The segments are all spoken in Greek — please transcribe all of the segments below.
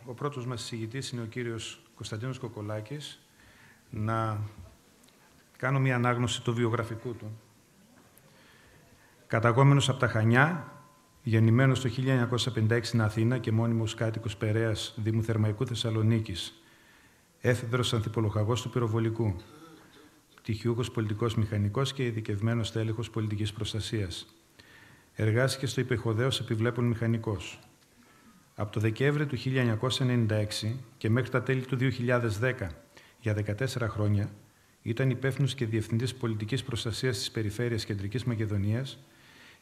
Ο πρώτος μας εισηγητής είναι ο κύριος Κωνσταντίνος Κοκολάκης. Να κάνω μια ανάγνωση του βιογραφικού του. Καταγόμενος από τα Χανιά, γεννημένος το 1956 στην Αθήνα και μόνιμος κάτοικος Περαίας, Δήμου Θερμαϊκού Θεσσαλονίκης, έφηβρος ανθιπολογαγός του πυροβολικού, πτυχιούχος πολιτικός μηχανικός και ειδικευμένος τέλεχος πολιτικής προστασίας. Εργάστηκε στο υπηχοδέως επιβλέπων μηχανικός. Από το Δεκέμβρη του 1996 και μέχρι τα τέλη του 2010, για 14 χρόνια, ήταν υπεύθυνος και διευθυντής πολιτικής προστασίας της Περιφέρειας Κεντρικής Μακεδονίας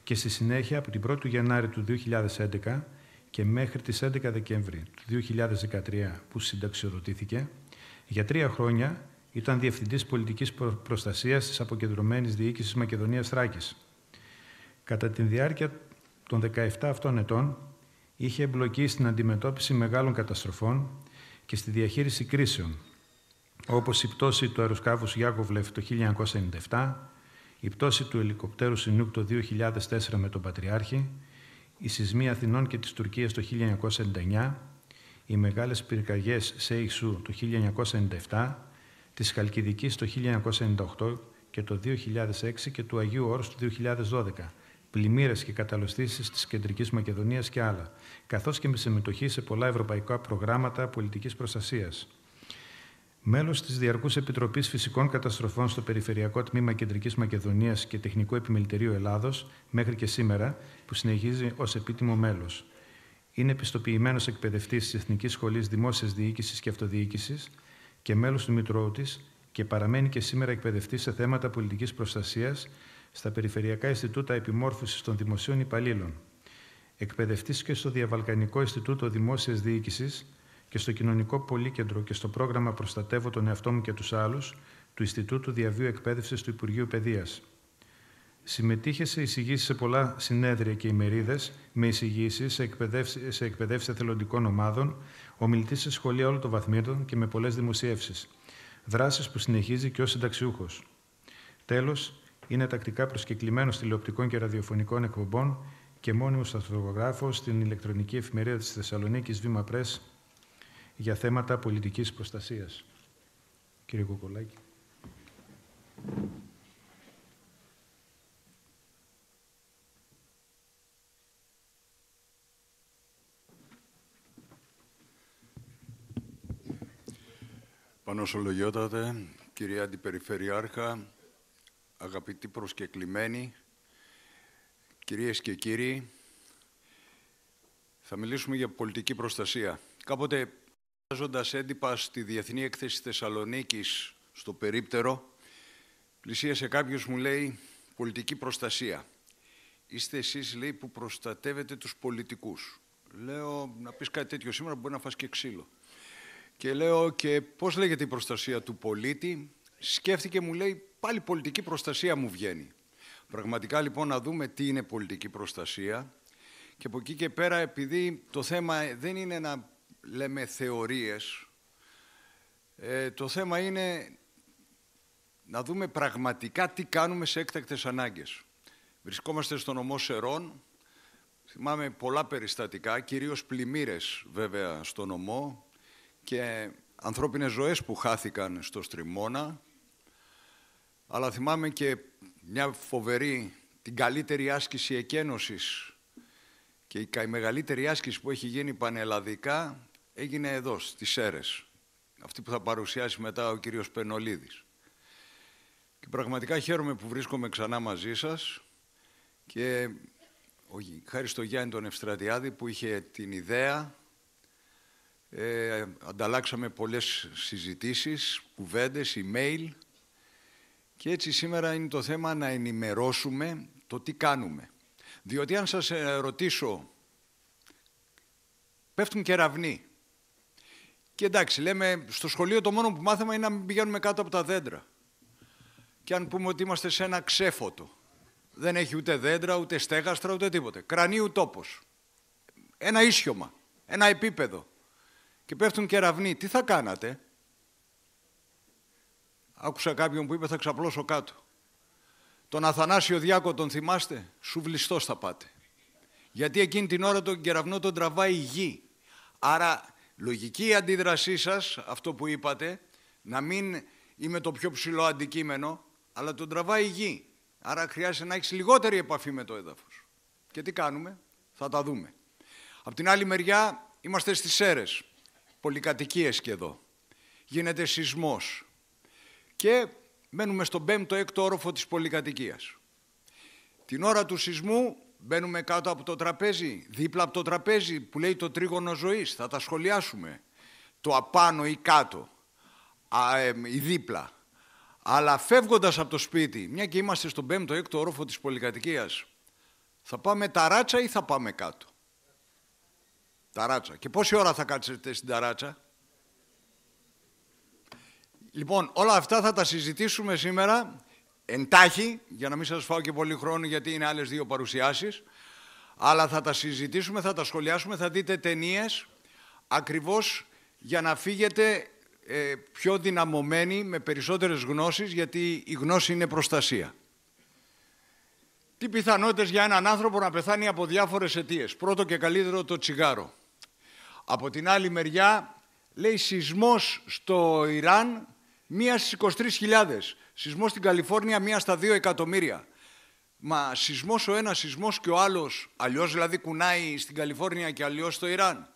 και στη συνέχεια από την 1η Γενάρη του 2011 και μέχρι τις 11 Δεκέμβρη του 2013 που συνταξιοδοτήθηκε, για 3 χρόνια ήταν Διευθυντής Πολιτικής Προστασίας της Αποκεντρωμένης Διοίκησης Μακεδονίας Θράκης. Κατά τη διάρκεια των 17 αυτών ετών, είχε εμπλοκεί στην αντιμετώπιση μεγάλων καταστροφών και στη διαχείριση κρίσεων, όπως η πτώση του αεροσκάφους Γιάκοβλεφ το 1997, η πτώση του ελικοπτέρου Σινούκ το 2004 με τον Πατριάρχη, οι σεισμοί Αθηνών και της Τουρκίας το 1999, οι μεγάλες πυρκαγιές Σέιξου το 1997, της Χαλκιδικής το 1998 και το 2006 και του Αγίου Όρους το 2012, πλημμύρες και καταλλοστήσεις της Κεντρικής Μακεδονίας και άλλα, καθώς και με συμμετοχή σε πολλά ευρωπαϊκά προγράμματα πολιτικής προστασίας. Μέλος της Διαρκούς Επιτροπής Φυσικών Καταστροφών στο Περιφερειακό Τμήμα Κεντρικής Μακεδονίας και Τεχνικό Επιμελητηρίο Ελλάδος, μέχρι και σήμερα, που συνεχίζει ως επίτιμο μέλος. Είναι επιστοποιημένος εκπαιδευτής της Εθνικής Σχολής Δημόσιας Διοίκησης και Αυτοδιοίκησης και μέλος του Μητρώου της και παραμένει και σήμερα εκπαιδευτής σε θέματα πολιτικής προστασίας στα Περιφερειακά Ινστιτούτα Επιμόρφωσης των Δημοσίων Υπαλλήλων. Εκπαιδευτής και στο Διαβαλκανικό Ινστιτούτο Δημόσιας Διοίκησης και στο Κοινωνικό Πολύκεντρο και στο πρόγραμμα Προστατεύω τον εαυτό μου και τους άλλους του Ινστιτούτου Διαβίου Εκπαίδευσης του Υπουργείου Παιδείας. Συμμετείχε σε εισηγήσεις σε πολλά συνέδρια και ημερίδες, με εισηγήσεις σε εκπαιδεύσεις εθελοντικών ομάδων, ομιλητής σε σχολεία όλων των βαθμίδων και με πολλές δημοσιεύσεις. Δράσεις που συνεχίζει και ως συνταξιούχος. Τέλος, είναι τακτικά προσκεκλημένος τηλεοπτικών και ραδιοφωνικών εκπομπών και μόνιμος αυτογράφος στην ηλεκτρονική εφημερίδα της Θεσσαλονίκης Βήμα Πρες για θέματα πολιτικής προστασίας. Κύριε Κοκολάκη. Πανωσολογιότατε, κυρία Αντιπεριφερειάρχα, αγαπητοί προσκεκλημένοι, κυρίες και κύριοι, θα μιλήσουμε για πολιτική προστασία. Κάποτε, βάζοντας έντυπα στη Διεθνή Έκθεση Θεσσαλονίκης στο περίπτερο, πλησίασε κάποιος, μου λέει, πολιτική προστασία. Είστε εσείς, λέει, που προστατεύετε τους πολιτικούς. Λέω, να πεις κάτι τέτοιο σήμερα μπορεί να φας και ξύλο. Και λέω, και πώς λέγεται η προστασία του πολίτη? Σκέφτηκε, μου λέει, πάλι πολιτική προστασία μου βγαίνει. Πραγματικά, λοιπόν, να δούμε τι είναι πολιτική προστασία. Και από εκεί και πέρα, επειδή το θέμα δεν είναι να λέμε θεωρίες, το θέμα είναι να δούμε πραγματικά τι κάνουμε σε έκτακτες ανάγκες. Βρισκόμαστε στο νομό Σερών, θυμάμαι πολλά περιστατικά, κυρίως πλημμύρες βέβαια στο νομό και ανθρώπινες ζωές που χάθηκαν στο Στριμώνα, αλλά θυμάμαι και μια φοβερή, την καλύτερη άσκηση εκένωσης και η μεγαλύτερη άσκηση που έχει γίνει πανελλαδικά έγινε εδώ, στις Σέρρες. Αυτή που θα παρουσιάσει μετά ο κύριος Πενολίδης. Και πραγματικά χαίρομαι που βρίσκομαι ξανά μαζί σας και χάρη στο Γιάννη τον Ευστρατιάδη που είχε την ιδέα, ανταλλάξαμε πολλές συζητήσεις, κουβέντες, email και έτσι σήμερα είναι το θέμα να ενημερώσουμε το τι κάνουμε. Διότι αν σας ρωτήσω, πέφτουν κεραυνοί. Και εντάξει, λέμε, στο σχολείο το μόνο που μάθαμε είναι να μην πηγαίνουμε κάτω από τα δέντρα. Και αν πούμε ότι είμαστε σε ένα ξέφωτο, δεν έχει ούτε δέντρα, ούτε στέγαστρα, ούτε τίποτε. Κρανίου τόπος. Ένα ίσιωμα, ένα επίπεδο. Και πέφτουν κεραυνοί. Τι θα κάνατε? Άκουσα κάποιον που είπε θα ξαπλώσω κάτω. Τον Αθανάσιο Διάκο τον θυμάστε? Σουβλιστός θα πάτε. Γιατί εκείνη την ώρα τον κεραυνό τον τραβάει η γη. Άρα, λογική η αντίδρασή σας, αυτό που είπατε, να μην είμαι το πιο ψηλό αντικείμενο, αλλά τον τραβάει η γη. Άρα χρειάζεται να έχεις λιγότερη επαφή με το έδαφος. Και τι κάνουμε, θα τα δούμε. Απ' την άλλη μεριά είμαστε στις Σέρρες, πολυκατοικίες και εδώ. Γίνεται σεισμός και μένουμε στον 5ο-6ο όροφο της πολυκατοικίας. Την ώρα του σεισμού μπαίνουμε κάτω από το τραπέζι, δίπλα από το τραπέζι που λέει το τρίγωνο ζωής, θα τα σχολιάσουμε. Το απάνω ή κάτω, ή δίπλα. Αλλά φεύγοντας από το σπίτι, μια και είμαστε στον 5ο-6ο όροφο της πολυκατοικίας, θα πάμε ταράτσα ή θα πάμε κάτω? Ταράτσα. Και πόση ώρα θα κάτσετε στην ταράτσα? Λοιπόν, όλα αυτά θα τα συζητήσουμε σήμερα εντάχει, για να μην σας φάω και πολύ χρόνο γιατί είναι άλλες 2 παρουσιάσεις, αλλά θα τα συζητήσουμε, θα τα σχολιάσουμε, θα δείτε ταινίες ακριβώς για να φύγετε πιο δυναμωμένοι, με περισσότερες γνώσεις, γιατί η γνώση είναι προστασία. Τι πιθανότητες για έναν άνθρωπο να πεθάνει από διάφορες αιτίες? Πρώτο και καλύτερο, το τσιγάρο. Από την άλλη μεριά, λέει σεισμός στο Ιράν, 1 στις 23.000. Σεισμός στην Καλιφόρνια, 1 στα 2 εκατομμύρια. Μα σεισμός ο ένας, σεισμός και ο άλλος, αλλιώς δηλαδή κουνάει στην Καλιφόρνια και αλλιώς στο Ιράν.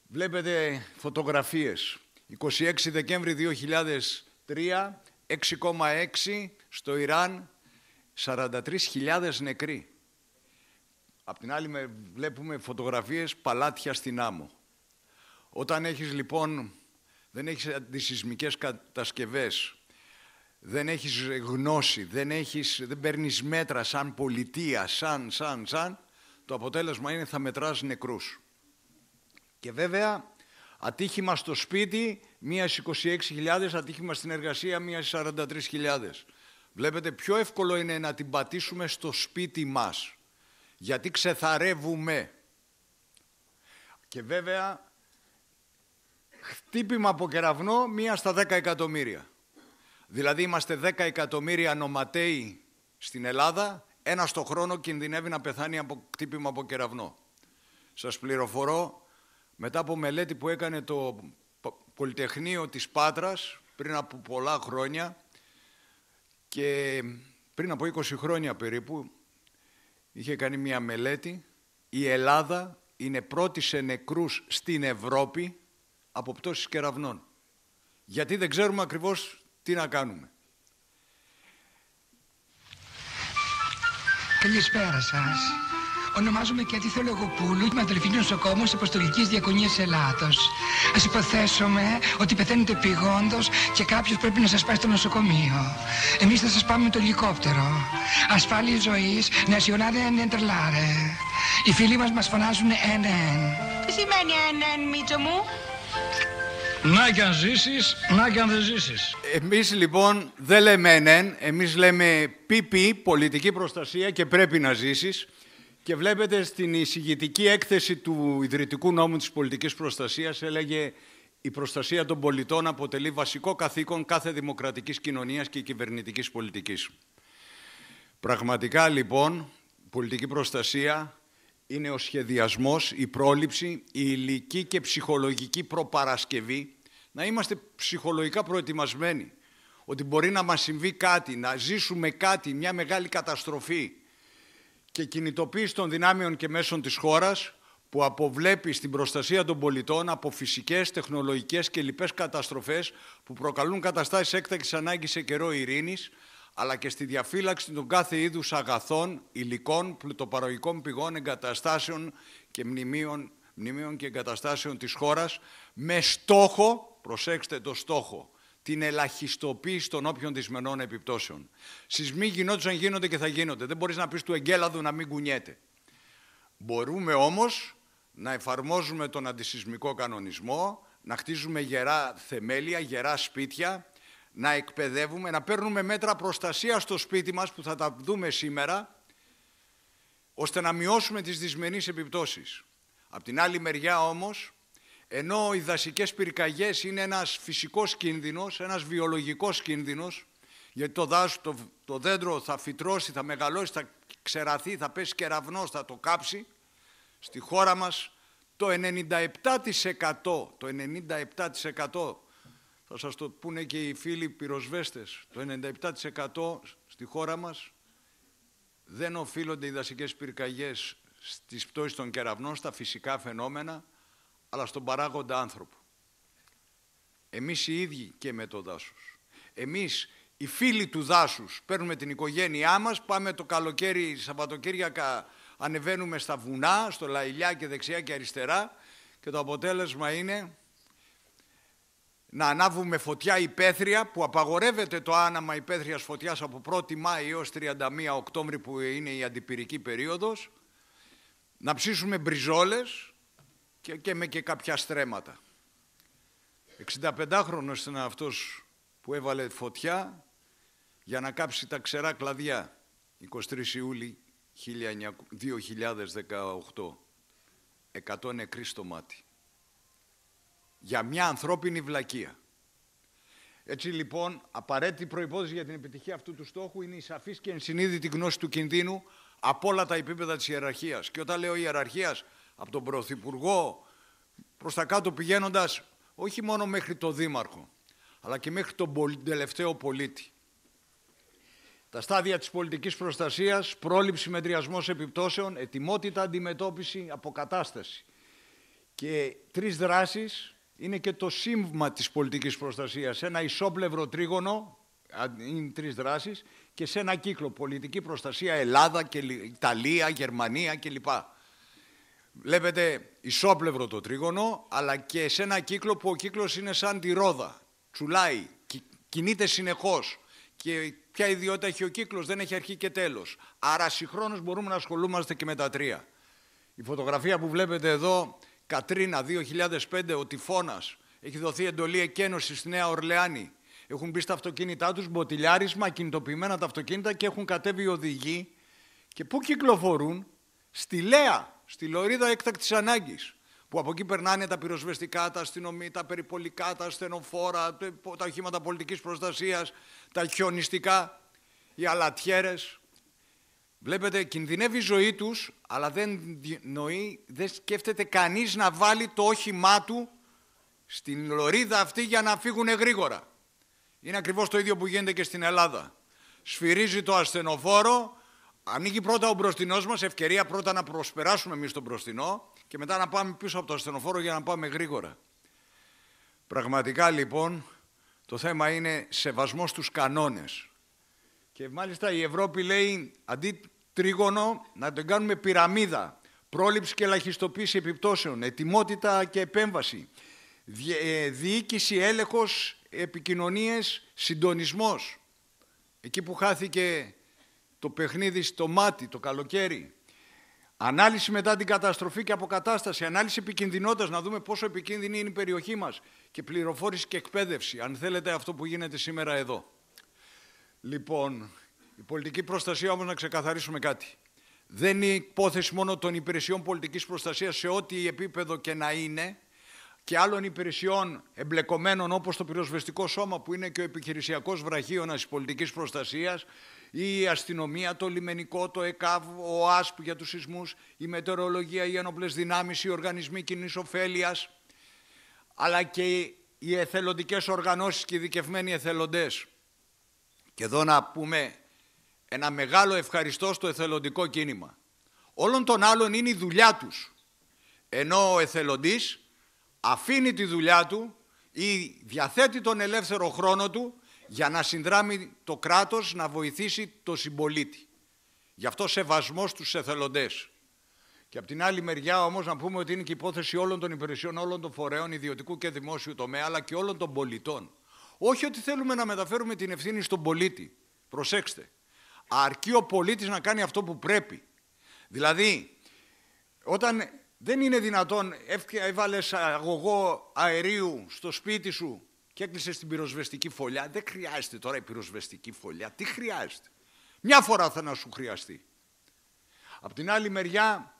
Βλέπετε φωτογραφίες. 26 Δεκέμβρη 2003, 6,6 στο Ιράν, 43.000 νεκροί. Απ' την άλλη βλέπουμε φωτογραφίες παλάτια στην άμμο. Όταν έχεις λοιπόν, δεν έχεις αντισεισμικές κατασκευές, δεν έχεις γνώση, δεν παίρνεις μέτρα σαν πολιτεία, το αποτέλεσμα είναι θα μετράς νεκρούς. Και βέβαια, ατύχημα στο σπίτι, 1 στις 26.000, ατύχημα στην εργασία, 1 στις 43.000. Βλέπετε, πιο εύκολο είναι να την πατήσουμε στο σπίτι μας, γιατί ξεθαρεύουμε. Και βέβαια, χτύπημα από κεραυνό, 1 στα 10 εκατομμύρια. Δηλαδή, είμαστε 10 εκατομμύρια νοματέοι στην Ελλάδα, 1 στο χρόνο κινδυνεύει να πεθάνει από χτύπημα από κεραυνό. Σας πληροφορώ, μετά από μελέτη που έκανε το Πολυτεχνείο της Πάτρας πριν από πολλά χρόνια και πριν από 20 χρόνια περίπου, είχε κάνει μια μελέτη, η Ελλάδα είναι πρώτη σε νεκρούς στην Ευρώπη από πτώσεις κεραυνών. Γιατί δεν ξέρουμε ακριβώς τι να κάνουμε. Καλησπέρα σας. Ονομάζομαι Κέτη Θεολογοπούλου, είμαι αδελφή νοσοκόμος Αποστολικής Διακονίας Ελλάδος. Ας υποθέσουμε ότι πεθαίνετε επειγόντως και κάποιος πρέπει να σας πάει στο νοσοκομείο. Εμείς θα σας πάμε με το ελικόπτερο. Ασφάλεια ζωής, nationale ενεντρελάρε. Οι φίλοι μας φωνάζουν NN. Τι σημαίνει NN, Μίτσο μου? Να κι αν ζήσεις, να κι αν δεν ζήσεις. Εμείς λοιπόν δεν λέμε NN, εμείς λέμε PP, πολιτική προστασία και πρέπει να ζήσεις. Και βλέπετε στην εισηγητική έκθεση του Ιδρυτικού Νόμου της Πολιτικής Προστασίας έλεγε η προστασία των πολιτών αποτελεί βασικό καθήκον κάθε δημοκρατικής κοινωνίας και κυβερνητικής πολιτικής. Πραγματικά λοιπόν, πολιτική προστασία είναι ο σχεδιασμός, η πρόληψη, η υλική και ψυχολογική προπαρασκευή, να είμαστε ψυχολογικά προετοιμασμένοι, ότι μπορεί να μας συμβεί κάτι, να ζήσουμε κάτι, μια μεγάλη καταστροφή, και κινητοποίηση των δυνάμεων και μέσων της χώρας που αποβλέπει στην προστασία των πολιτών από φυσικές, τεχνολογικές και λοιπές καταστροφές που προκαλούν καταστάσεις έκτακτης ανάγκης σε καιρό ειρήνης, αλλά και στη διαφύλαξη των κάθε είδους αγαθών, υλικών, πλουτοπαραγωγικών πηγών, εγκαταστάσεων και μνημείων και εγκαταστάσεων της χώρας, με στόχο, προσέξτε το στόχο, την ελαχιστοποίηση των όποιων δυσμενών επιπτώσεων. Σεισμοί γινόντουσαν, γίνονται και θα γίνονται. Δεν μπορείς να πεις του εγκέλαδου να μην κουνιέται. Μπορούμε όμως να εφαρμόζουμε τον αντισεισμικό κανονισμό, να χτίζουμε γερά θεμέλια, γερά σπίτια, να εκπαιδεύουμε, να παίρνουμε μέτρα προστασίας στο σπίτι μας, που θα τα δούμε σήμερα, ώστε να μειώσουμε τις δυσμενείς επιπτώσεις. Απ' την άλλη μεριά όμως, ενώ οι δασικές πυρκαγιές είναι ένας φυσικός κίνδυνος, ένας βιολογικός κίνδυνος, γιατί το δέντρο θα φυτρώσει, θα μεγαλώσει, θα ξεραθεί, θα πέσει κεραυνός, θα το κάψει. Στη χώρα μας Το 97% θα σας το πούνε και οι φίλοι πυροσβέστες, το 97% στη χώρα μας δεν οφείλονται οι δασικές πυρκαγιές στις πτώσεις των κεραυνών, στα φυσικά φαινόμενα, αλλά στον παράγοντα άνθρωπο. Εμείς οι ίδιοι και με το δάσος. Εμείς οι φίλοι του δάσους παίρνουμε την οικογένειά μας, πάμε το καλοκαίρι, Σαββατοκύριακα, ανεβαίνουμε στα βουνά, στο Λαϊλιά και δεξιά και αριστερά και το αποτέλεσμα είναι να ανάβουμε φωτιά υπαίθρια, που απαγορεύεται το άναμα υπαίθριας φωτιάς από 1η Μάη έως 31 Οκτώβρη που είναι η αντιπυρική περίοδος, να ψήσουμε μπριζόλες και με και κάποια στρέμματα. 65χρονος ήταν αυτός που έβαλε φωτιά για να κάψει τα ξερά κλαδιά, 23 Ιούλη 2018. 100 νεκροί στο μάτι. Για μια ανθρώπινη βλακεία. Έτσι λοιπόν, απαραίτητη προϋπόθεση για την επιτυχία αυτού του στόχου είναι η σαφής και ενσυνείδητη γνώση του κινδύνου από όλα τα επίπεδα της ιεραρχίας. Και όταν λέω ιεραρχίας, από τον Πρωθυπουργό προς τα κάτω πηγαίνοντας, όχι μόνο μέχρι το Δήμαρχο, αλλά και μέχρι τον τελευταίο πολίτη. Τα στάδια της πολιτικής προστασίας, πρόληψη, μετριασμός επιπτώσεων, ετοιμότητα, αντιμετώπιση, αποκατάσταση. Και 3 δράσεις είναι και το σύμβημα της πολιτικής προστασίας. Ένα ισόπλευρο τρίγωνο, είναι 3 δράσεις, και σε ένα κύκλο, πολιτική προστασία Ελλάδα, και Ιταλία, Γερμανία κλπ. Βλέπετε ισόπλευρο το τρίγωνο, αλλά και σε ένα κύκλο που ο κύκλος είναι σαν τη ρόδα. Τσουλάει, κινείται συνεχώς. Και ποια ιδιότητα έχει ο κύκλος, δεν έχει αρχή και τέλος. Άρα συγχρόνως μπορούμε να ασχολούμαστε και με τα 3. Η φωτογραφία που βλέπετε εδώ, Κατρίνα 2005, ο τυφώνας, έχει δοθεί εντολή εκένωση στη Νέα Ορλεάνη. Έχουν μπει στα αυτοκίνητά τους, μποτιλιάρισμα, κινητοποιημένα τα αυτοκίνητα και έχουν κατέβει οι οδηγοί. Και πού κυκλοφορούν? Στη Λέα, στη λωρίδα έκτακτης ανάγκης. Που από εκεί περνάνε τα πυροσβεστικά, τα αστυνομία, τα περιπολικά, τα ασθενοφόρα, τα οχήματα πολιτικής προστασίας, τα χιονιστικά, οι αλατιέρες. Βλέπετε, κινδυνεύει η ζωή τους, αλλά δεν σκέφτεται κανείς να βάλει το όχημά του στην λωρίδα αυτή για να φύγουν γρήγορα. Είναι ακριβώς το ίδιο που γίνεται και στην Ελλάδα. Σφυρίζει το ασθενοφόρο, ανοίγει πρώτα ο μπροστινός μας, ευκαιρία πρώτα να προσπεράσουμε εμείς τον μπροστινό και μετά να πάμε πίσω από το ασθενοφόρο για να πάμε γρήγορα. Πραγματικά λοιπόν το θέμα είναι σεβασμός στους κανόνες. Και μάλιστα η Ευρώπη λέει αντί τρίγωνο να τον κάνουμε πυραμίδα. Πρόληψη και ελαχιστοποίηση επιπτώσεων, ετοιμότητα και επέμβαση, διοίκηση, έλεγχος, επικοινωνίες, συντονισμός. Εκεί που χάθηκε το παιχνίδι στο μάτι το καλοκαίρι. Ανάλυση μετά την καταστροφή και αποκατάσταση, ανάλυση επικινδυνότητας, να δούμε πόσο επικίνδυνη είναι η περιοχή μας και πληροφόρηση και εκπαίδευση, αν θέλετε αυτό που γίνεται σήμερα εδώ. Λοιπόν, η πολιτική προστασία όμως, να ξεκαθαρίσουμε κάτι. Δεν είναι υπόθεση μόνο των υπηρεσιών πολιτικής προστασίας σε ό,τι επίπεδο και να είναι και άλλων υπηρεσιών εμπλεκομένων όπως το πυροσβεστικό σώμα που είναι και ο επιχειρησιακός βραχίωνας της πολιτικής προστασίας, η αστυνομία, το λιμενικό, το ΕΚΑΒ, ο ΑΣΠ για τους σεισμούς, η μετεωρολογία, οι ένοπλες δυνάμεις, οι οργανισμοί κοινής ωφέλειας, αλλά και οι εθελοντικές οργανώσεις και οι ειδικευμένοι εθελοντές. Και εδώ να πούμε ένα μεγάλο ευχαριστώ στο εθελοντικό κίνημα. Όλων των άλλων είναι η δουλειά τους. Ενώ ο εθελοντής αφήνει τη δουλειά του ή διαθέτει τον ελεύθερο χρόνο του για να συνδράμει το κράτος να βοηθήσει το συμπολίτη. Γι' αυτό σεβασμός στους εθελοντές. Και από την άλλη μεριά όμως να πούμε ότι είναι και υπόθεση όλων των υπηρεσιών, όλων των φορέων, ιδιωτικού και δημόσιου τομέα, αλλά και όλων των πολιτών. Όχι ότι θέλουμε να μεταφέρουμε την ευθύνη στον πολίτη. Προσέξτε. Αρκεί ο πολίτης να κάνει αυτό που πρέπει. Δηλαδή, όταν δεν είναι δυνατόν, έβαλες αγωγό αερίου στο σπίτι σου και έκλεισες την πυροσβεστική φωλιά, δεν χρειάζεται τώρα η πυροσβεστική φωλιά. Τι χρειάζεται? Μια φορά θα να σου χρειαστεί. Απ' την άλλη μεριά,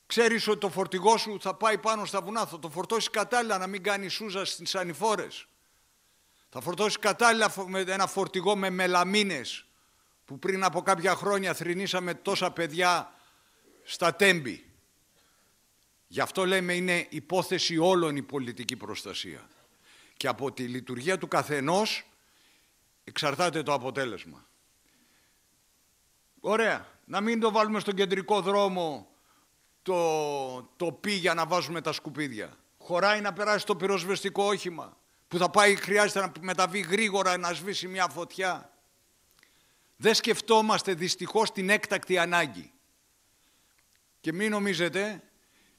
ξέρεις ότι το φορτηγό σου θα πάει πάνω στα βουνά, θα το φορτώσεις κατάλληλα να μην κάνει σούζα στις ανηφόρες. Θα φορτώσεις κατάλληλα με ένα φορτηγό με μελαμίνες που πριν από κάποια χρόνια θρηνήσαμε τόσα παιδιά στα Τέμπη. Γι' αυτό λέμε είναι υπόθεση όλων η πολιτική προστασία. Και από τη λειτουργία του καθενός εξαρτάται το αποτέλεσμα. Ωραία. Να μην το βάλουμε στον κεντρικό δρόμο το πι για να βάζουμε τα σκουπίδια. Χωράει να περάσει το πυροσβεστικό όχημα που θα πάει, χρειάζεται να μεταβεί γρήγορα να σβήσει μια φωτιά. Δεν σκεφτόμαστε δυστυχώς την έκτακτη ανάγκη. Και μην νομίζετε,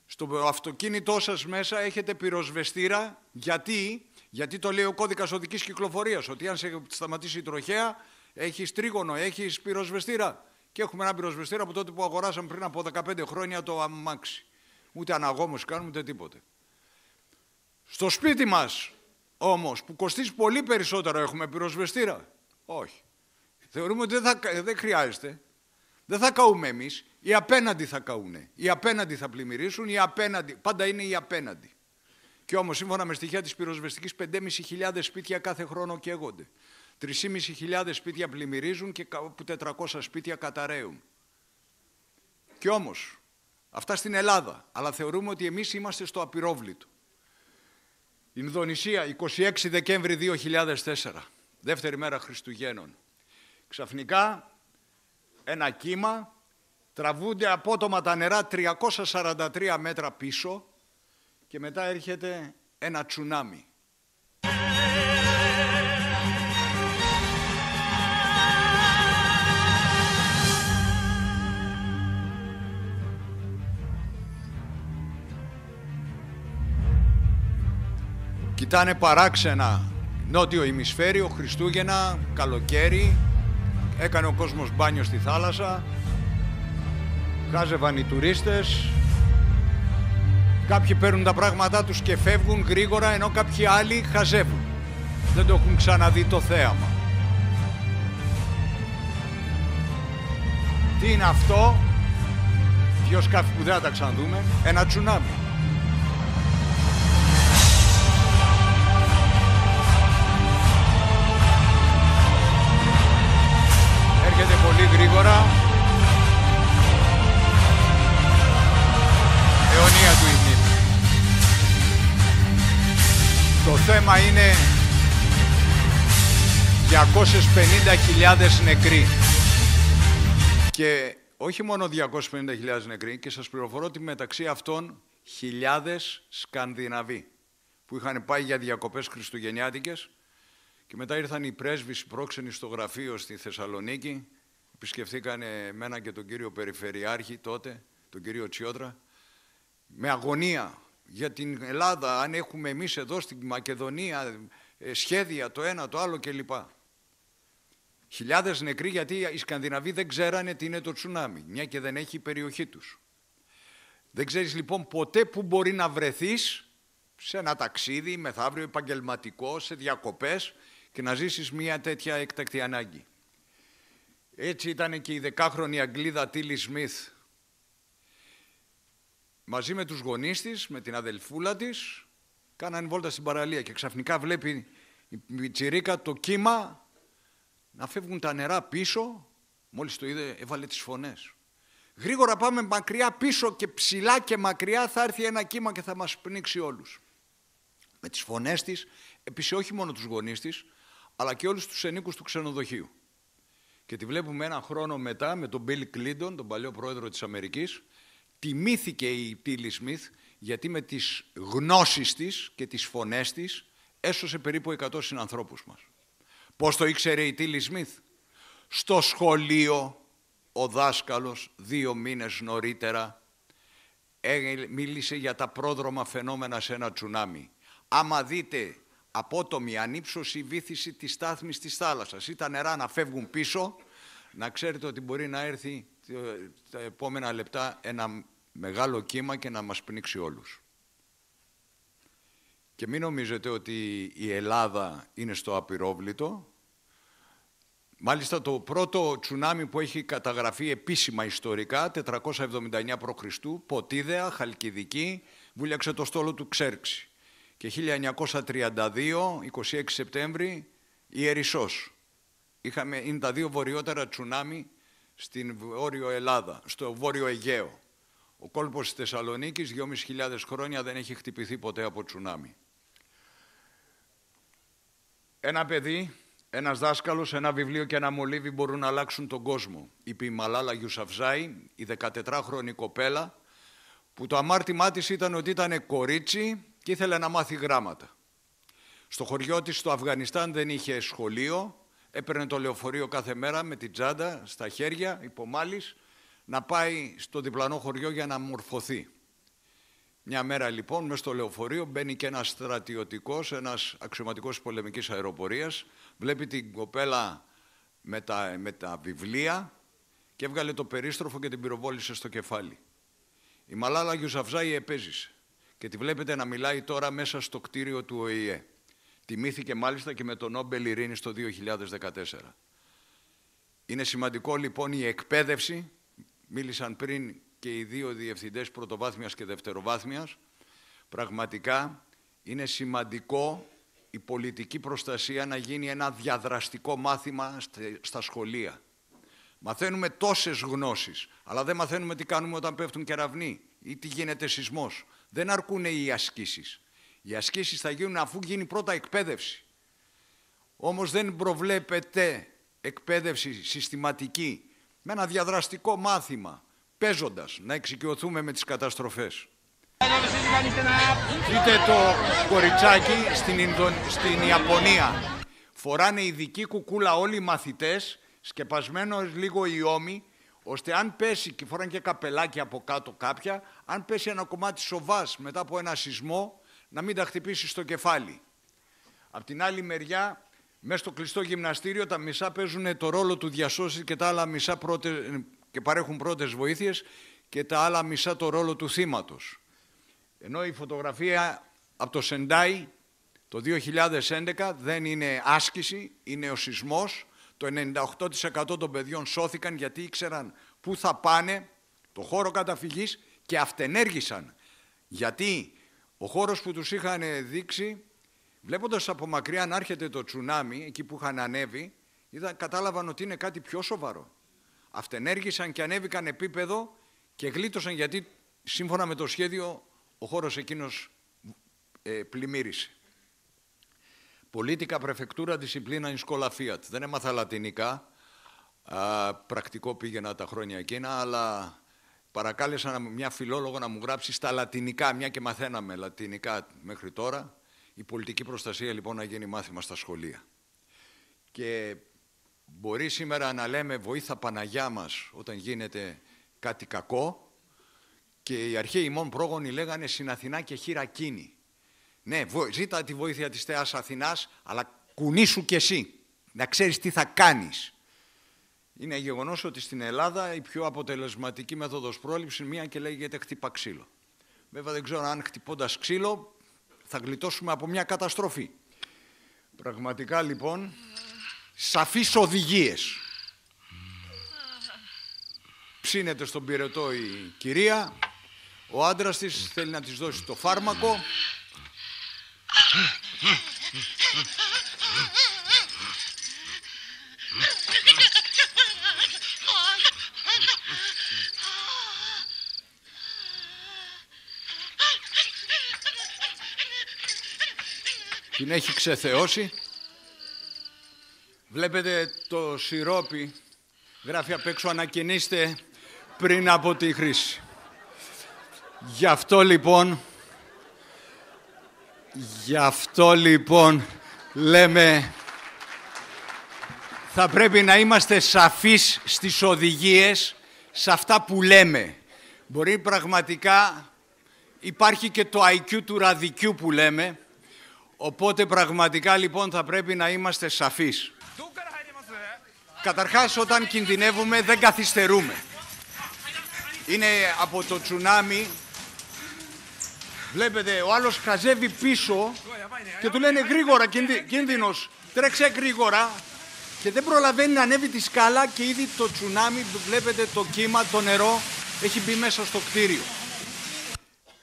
στο αυτοκίνητό σας μέσα έχετε πυροσβεστήρα. Γιατί το λέει ο κώδικας οδικής κυκλοφορίας, ότι αν σε σταματήσει η τροχέα, έχεις τρίγωνο, έχεις πυροσβεστήρα. Και έχουμε ένα πυροσβεστήρα από τότε που αγοράσαμε πριν από 15 χρόνια το αμάξι. Ούτε αναγόμωση κάνουμε, ούτε τίποτε. Στο σπίτι μας όμως, που κοστίζει πολύ περισσότερο, έχουμε πυροσβεστήρα. Όχι. Θεωρούμε ότι δεν χρειάζεται. Δεν θα καούμε εμείς. Οι απέναντι θα καούνε. Οι απέναντι θα πλημμυρίσουν. Πάντα είναι οι απέναντι. Και όμως, σύμφωνα με στοιχεία της πυροσβεστικής, 5.500 σπίτια κάθε χρόνο καίγονται. 3.500 σπίτια πλημμυρίζουν και κάπου 400 σπίτια καταραίουν. Και όμως, αυτά στην Ελλάδα. Αλλά θεωρούμε ότι εμείς είμαστε στο απειρόβλητο. Ινδονησία, 26 Δεκέμβρη 2004, δεύτερη μέρα Χριστουγέννων. Ξαφνικά, ένα κύμα, τραβούνται απότομα τα νερά 343 μέτρα πίσω και μετά έρχεται ένα τσουνάμι. Κοιτάνε παράξενα νότιο ημισφαίριο, Χριστούγεννα, καλοκαίρι, έκανε ο κόσμος μπάνιο στη θάλασσα, χάζευαν οι τουρίστες, κάποιοι παίρνουν τα πράγματά τους και φεύγουν γρήγορα, ενώ κάποιοι άλλοι χαζεύουν. Δεν το έχουν ξαναδεί το θέαμα. Τι είναι αυτό? Δυο σκάφη που δεν θα τα ξαναδούμε, ένα τσουνάμι. Έρχεται πολύ γρήγορα. Αιωνία του η μνήμη. Το θέμα είναι 250.000 νεκροί. Και όχι μόνο 250.000 νεκροί, και σας πληροφορώ ότι μεταξύ αυτών χιλιάδες Σκανδιναβοί που είχαν πάει για διακοπές χριστουγεννιάτικες και μετά ήρθαν οι πρέσβεις πρόξενοι στο γραφείο στη Θεσσαλονίκη, επισκεφθήκανε εμένα και τον κύριο Περιφερειάρχη τότε, τον κύριο Τσιόδρα, με αγωνία για την Ελλάδα, αν έχουμε εμείς εδώ στην Μακεδονία σχέδια το ένα το άλλο κλπ. Χιλιάδες νεκροί γιατί οι Σκανδιναβοί δεν ξέρανε τι είναι το τσουνάμι, μια και δεν έχει η περιοχή τους. Δεν ξέρεις λοιπόν ποτέ που μπορεί να βρεθείς σε ένα ταξίδι, μεθαύριο επαγγελματικό, σε διακοπές και να ζήσεις μια τέτοια έκτακτη ανάγκη. Έτσι ήταν και η 10χρονη Αγγλίδα Τίλι Σμιθ. Μαζί με τους γονείς της, με την αδελφούλα της, κάνανε βόλτα στην παραλία και ξαφνικά βλέπει η τσιρίκα το κύμα να φεύγουν τα νερά πίσω. Μόλις το είδε έβαλε τις φωνές. Γρήγορα πάμε μακριά πίσω και ψηλά και μακριά θα έρθει ένα κύμα και θα μας πνίξει όλους. Με τις φωνές της έπεισε όχι μόνο τους γονείς της, αλλά και όλους τους ενίκους του ξενοδοχείου. Και τη βλέπουμε ένα χρόνο μετά με τον Bill Clinton, τον παλιό πρόεδρο της Αμερικής. Τιμήθηκε η Τίλι Σμιθ γιατί με τις γνώσεις της και τις φωνές της έσωσε περίπου 100 συνανθρώπους μας. Πώς το ήξερε η Τίλι Σμιθ? Στο σχολείο ο δάσκαλος 2 μήνες νωρίτερα μίλησε για τα πρόδρομα φαινόμενα σε ένα τσουνάμι. Άμα δείτε απότομη ανύψωση βύθιση της στάθμης της θάλασσας ή τα νερά να φεύγουν πίσω, να ξέρετε ότι μπορεί να έρθει τα επόμενα λεπτά ένα μεγάλο κύμα και να μας πνίξει όλους. Και μην νομίζετε ότι η Ελλάδα είναι στο απειρόβλητο. Μάλιστα το πρώτο τσουνάμι που έχει καταγραφεί επίσημα ιστορικά, 479 π.Χ., Ποτίδεα, Χαλκιδική, βούλιαξε το στόλο του Ξέρξη. Και 1932, 26 Σεπτέμβρη, η Ερισσός. Είναι τα 2 βορειότερα τσουνάμι στην Βόρειο Ελλάδα, στο Βόρειο Αιγαίο. Ο κόλπος της Θεσσαλονίκης 2.500 χρόνια δεν έχει χτυπηθεί ποτέ από τσουνάμι. Ένα παιδί, ένας δάσκαλος, ένα βιβλίο και ένα μολύβι μπορούν να αλλάξουν τον κόσμο, είπε η Μαλάλα Γιουσαφζάη, η 14χρονη κοπέλα, που το αμάρτημά της ήταν ότι ήταν κορίτσι και ήθελε να μάθει γράμματα. Στο χωριό της, στο Αφγανιστάν, δεν είχε σχολείο, έπαιρνε το λεωφορείο κάθε μέρα με την τσάντα στα χέρια, υπομάλης, να πάει στο διπλανό χωριό για να μορφωθεί. Μια μέρα λοιπόν, μέσα στο λεωφορείο, μπαίνει και ένας στρατιωτικός, ένας αξιωματικός πολεμικής αεροπορίας, βλέπει την κοπέλα με τα βιβλία και έβγαλε το περίστροφο και την πυροβόλησε στο κεφάλι. Η Μαλάλα Γιουσαφζάη επέζησε και τη βλέπετε να μιλάει τώρα μέσα στο κτίριο του ΟΗΕ. Τιμήθηκε μάλιστα και με το Νόμπελ Ειρήνης το 2014. Είναι σημαντικό λοιπόν η εκπαίδευση, μίλησαν πριν και οι δύο διευθυντές πρωτοβάθμιας και δευτεροβάθμιας, πραγματικά είναι σημαντικό η πολιτική προστασία να γίνει ένα διαδραστικό μάθημα στα σχολεία. Μαθαίνουμε τόσες γνώσεις, αλλά δεν μαθαίνουμε τι κάνουμε όταν πέφτουν κεραυνοί ή τι γίνεται σεισμός. Δεν αρκούν οι ασκήσεις. Οι ασκήσεις θα γίνουν αφού γίνει πρώτα εκπαίδευση. Όμως δεν προβλέπεται εκπαίδευση συστηματική με ένα διαδραστικό μάθημα, παίζοντας, να εξοικειωθούμε με τις καταστροφές. Δείτε το κοριτσάκι στην Ιαπωνία. Φοράνε ειδική κουκούλα όλοι οι μαθητές, σκεπασμένος λίγο οι ώμοι, ώστε αν πέσει, και φοράνε και καπελάκι από κάτω κάποια, αν πέσει ένα κομμάτι σοβάς μετά από ένα σεισμό, να μην τα χτυπήσει στο κεφάλι. Απ' την άλλη μεριά, μέσα στο κλειστό γυμναστήριο, τα μισά παίζουν το ρόλο του διασώση και τα άλλα μισά και παρέχουν πρώτες βοήθειες και τα άλλα μισά το ρόλο του θύματος. Ενώ η φωτογραφία από το Σεντάι το 2011 δεν είναι άσκηση, είναι ο σεισμός. Το 98% των παιδιών σώθηκαν γιατί ήξεραν πού θα πάνε, το χώρο καταφυγής, και αυτενέργησαν. Γιατί ο χώρος που τους είχαν δείξει, βλέποντας από μακριά να έρχεται το τσουνάμι, εκεί που είχαν ανέβει, κατάλαβαν ότι είναι κάτι πιο σοβαρό. Αυτενέργησαν και ανέβηκαν επίπεδο και γλίτωσαν, γιατί σύμφωνα με το σχέδιο ο χώρος εκείνος πλημμύρισε. Πολίτικα, πρεφεκτούρα, δισιπλίνα, in schola fiat. Δεν έμαθα λατινικά, πρακτικό πήγαινα τα χρόνια εκείνα, αλλά παρακάλεσα μια φιλόλογο να μου γράψει στα λατινικά, μια και μαθαίναμε λατινικά μέχρι τώρα, η πολιτική προστασία λοιπόν να γίνει μάθημα στα σχολεία. Και μπορεί σήμερα να λέμε βοήθα Παναγιά μας όταν γίνεται κάτι κακό, και οι αρχαίοι ημών πρόγονοι λέγανε συν Αθηνά και χείρα κίνη. Ναι, ζήτα τη βοήθεια της Θεάς Αθηνάς, αλλά κουνήσου κι εσύ, να ξέρεις τι θα κάνεις. Είναι γεγονός ότι στην Ελλάδα η πιο αποτελεσματική μέθοδος πρόληψης είναι μία και λέγεται χτύπα ξύλο. Βέβαια δεν ξέρω αν χτυπώντας ξύλο θα γλιτώσουμε από μια καταστροφή. Πραγματικά λοιπόν, σαφείς οδηγίες. Ψήνεται στον πυρετό η κυρία, ο άντρας της θέλει να της δώσει το φάρμακο. Την έχει ξεθεώσει. Βλέπετε το σιρόπι, γράφει απ' έξω ανακοινήστε πριν από τη χρήση. Γι' αυτό λοιπόν λέμε, θα πρέπει να είμαστε σαφείς στις οδηγίες, σε αυτά που λέμε. Μπορεί πραγματικά, υπάρχει και το IQ του ραδικιού που λέμε, οπότε πραγματικά λοιπόν θα πρέπει να είμαστε σαφείς. Καταρχάς, όταν κινδυνεύουμε δεν καθυστερούμε. Είναι από το τσουνάμι, βλέπετε ο άλλος χαζεύει πίσω και του λένε γρήγορα, κίνδυνος, τρέξε γρήγορα, και δεν προλαβαίνει να ανέβει τη σκάλα και ήδη το τσουνάμι, βλέπετε το κύμα, το νερό έχει μπει μέσα στο κτίριο.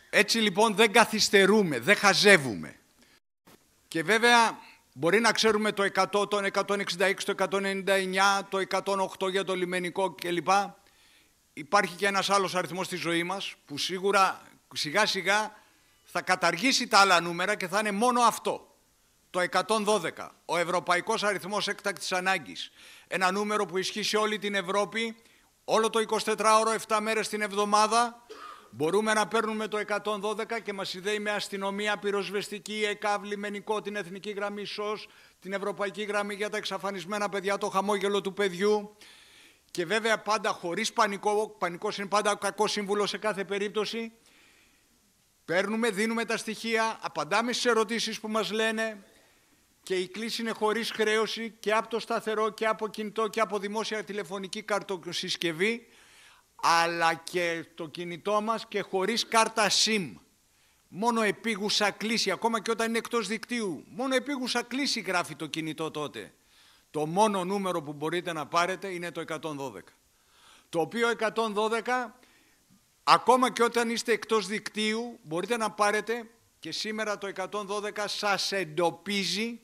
Έτσι λοιπόν δεν καθυστερούμε, δεν χαζεύουμε. Και βέβαια μπορεί να ξέρουμε το 100, το 166, το 199, το 108 για το λιμενικό κλπ. υπάρχει και ένας άλλος αριθμός στη ζωή μας που σίγουρα σιγά σιγά θα καταργήσει τα άλλα νούμερα και θα είναι μόνο αυτό. Το 112, ο Ευρωπαϊκός Αριθμός Έκτακτης Ανάγκης. Ένα νούμερο που ισχύει σε όλη την Ευρώπη, όλο το 24ωρο, 7 μέρες την εβδομάδα. Μπορούμε να παίρνουμε το 112 και μας συνδέει με αστυνομία, πυροσβεστική, ΕΚΑΒ, λιμενικό, την Εθνική Γραμμή ΣΟΣ, την Ευρωπαϊκή Γραμμή για τα εξαφανισμένα παιδιά, το χαμόγελο του παιδιού. Και βέβαια πάντα χωρίς πανικό, πανικός είναι πάντα ο κακός σύμβουλος σε κάθε περίπτωση. Παίρνουμε, δίνουμε τα στοιχεία, απαντάμε στις ερωτήσεις που μας λένε και η κλήση είναι χωρίς χρέωση και από το σταθερό και από κινητό και από δημόσια τηλεφωνική καρτοσυσκευή, αλλά και το κινητό μας και χωρίς κάρτα SIM. Μόνο επίγουσα κλήση, ακόμα και όταν είναι εκτός δικτύου. Μόνο επίγουσα κλήση γράφει το κινητό τότε. Το μόνο νούμερο που μπορείτε να πάρετε είναι το 112. Το οποίο 112, ακόμα και όταν είστε εκτός δικτύου, μπορείτε να πάρετε και σήμερα το 112 σας εντοπίζει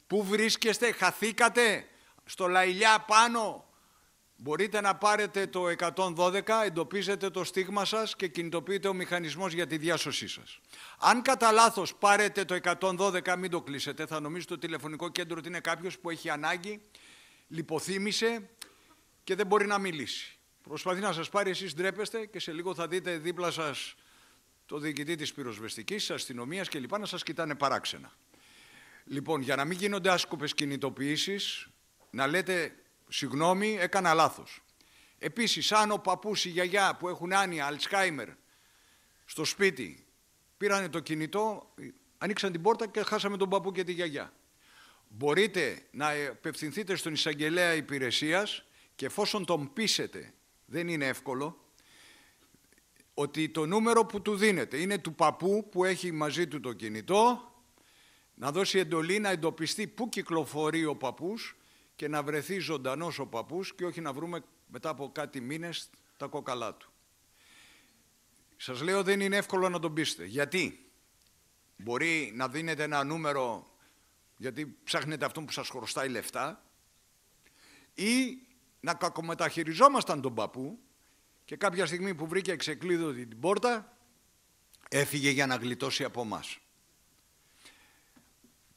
πού βρίσκεστε, χαθήκατε στο Λαϊλιά πάνω. Μπορείτε να πάρετε το 112, εντοπίζετε το στίγμα σας και κινητοποιείτε ο μηχανισμός για τη διάσωσή σας. Αν κατά λάθος πάρετε το 112, μην το κλείσετε, θα νομίζετε το τηλεφωνικό κέντρο ότι είναι κάποιος που έχει ανάγκη, λιποθύμησε και δεν μπορεί να μιλήσει. Προσπαθεί να σας πάρει, εσείς ντρέπεστε και σε λίγο θα δείτε δίπλα σας το διοικητή της πυροσβεστικής, της αστυνομίας κλπ. Να σας κοιτάνε παράξενα. Λοιπόν, για να μην γίνονται άσκοπες κινητοποιήσεις, να λέτε συγγνώμη, έκανα λάθος. Επίσης, αν ο παππούς, η γιαγιά που έχουν άνοια, Αλτσχάιμερ, στο σπίτι, πήρανε το κινητό, ανοίξαν την πόρτα και χάσαμε τον παππού και τη γιαγιά. Μπορείτε να απευθυνθείτε στον εισαγγελέα υπηρεσίας και εφόσον τον πείσετε, δεν είναι εύκολο, ότι το νούμερο που του δίνεται είναι του παππού που έχει μαζί του το κινητό, να δώσει εντολή να εντοπιστεί πού κυκλοφορεί ο παππούς και να βρεθεί ζωντανός ο παππούς και όχι να βρούμε μετά από κάτι μήνες τα κόκαλά του. Σας λέω δεν είναι εύκολο να τον πείσετε. Γιατί? Μπορεί να δίνετε ένα νούμερο γιατί ψάχνετε αυτόν που σας χρωστάει λεφτά ή να κακομεταχειριζόμασταν τον παππού και κάποια στιγμή που βρήκε εξεκλείδωτη την πόρτα έφυγε για να γλιτώσει από μας.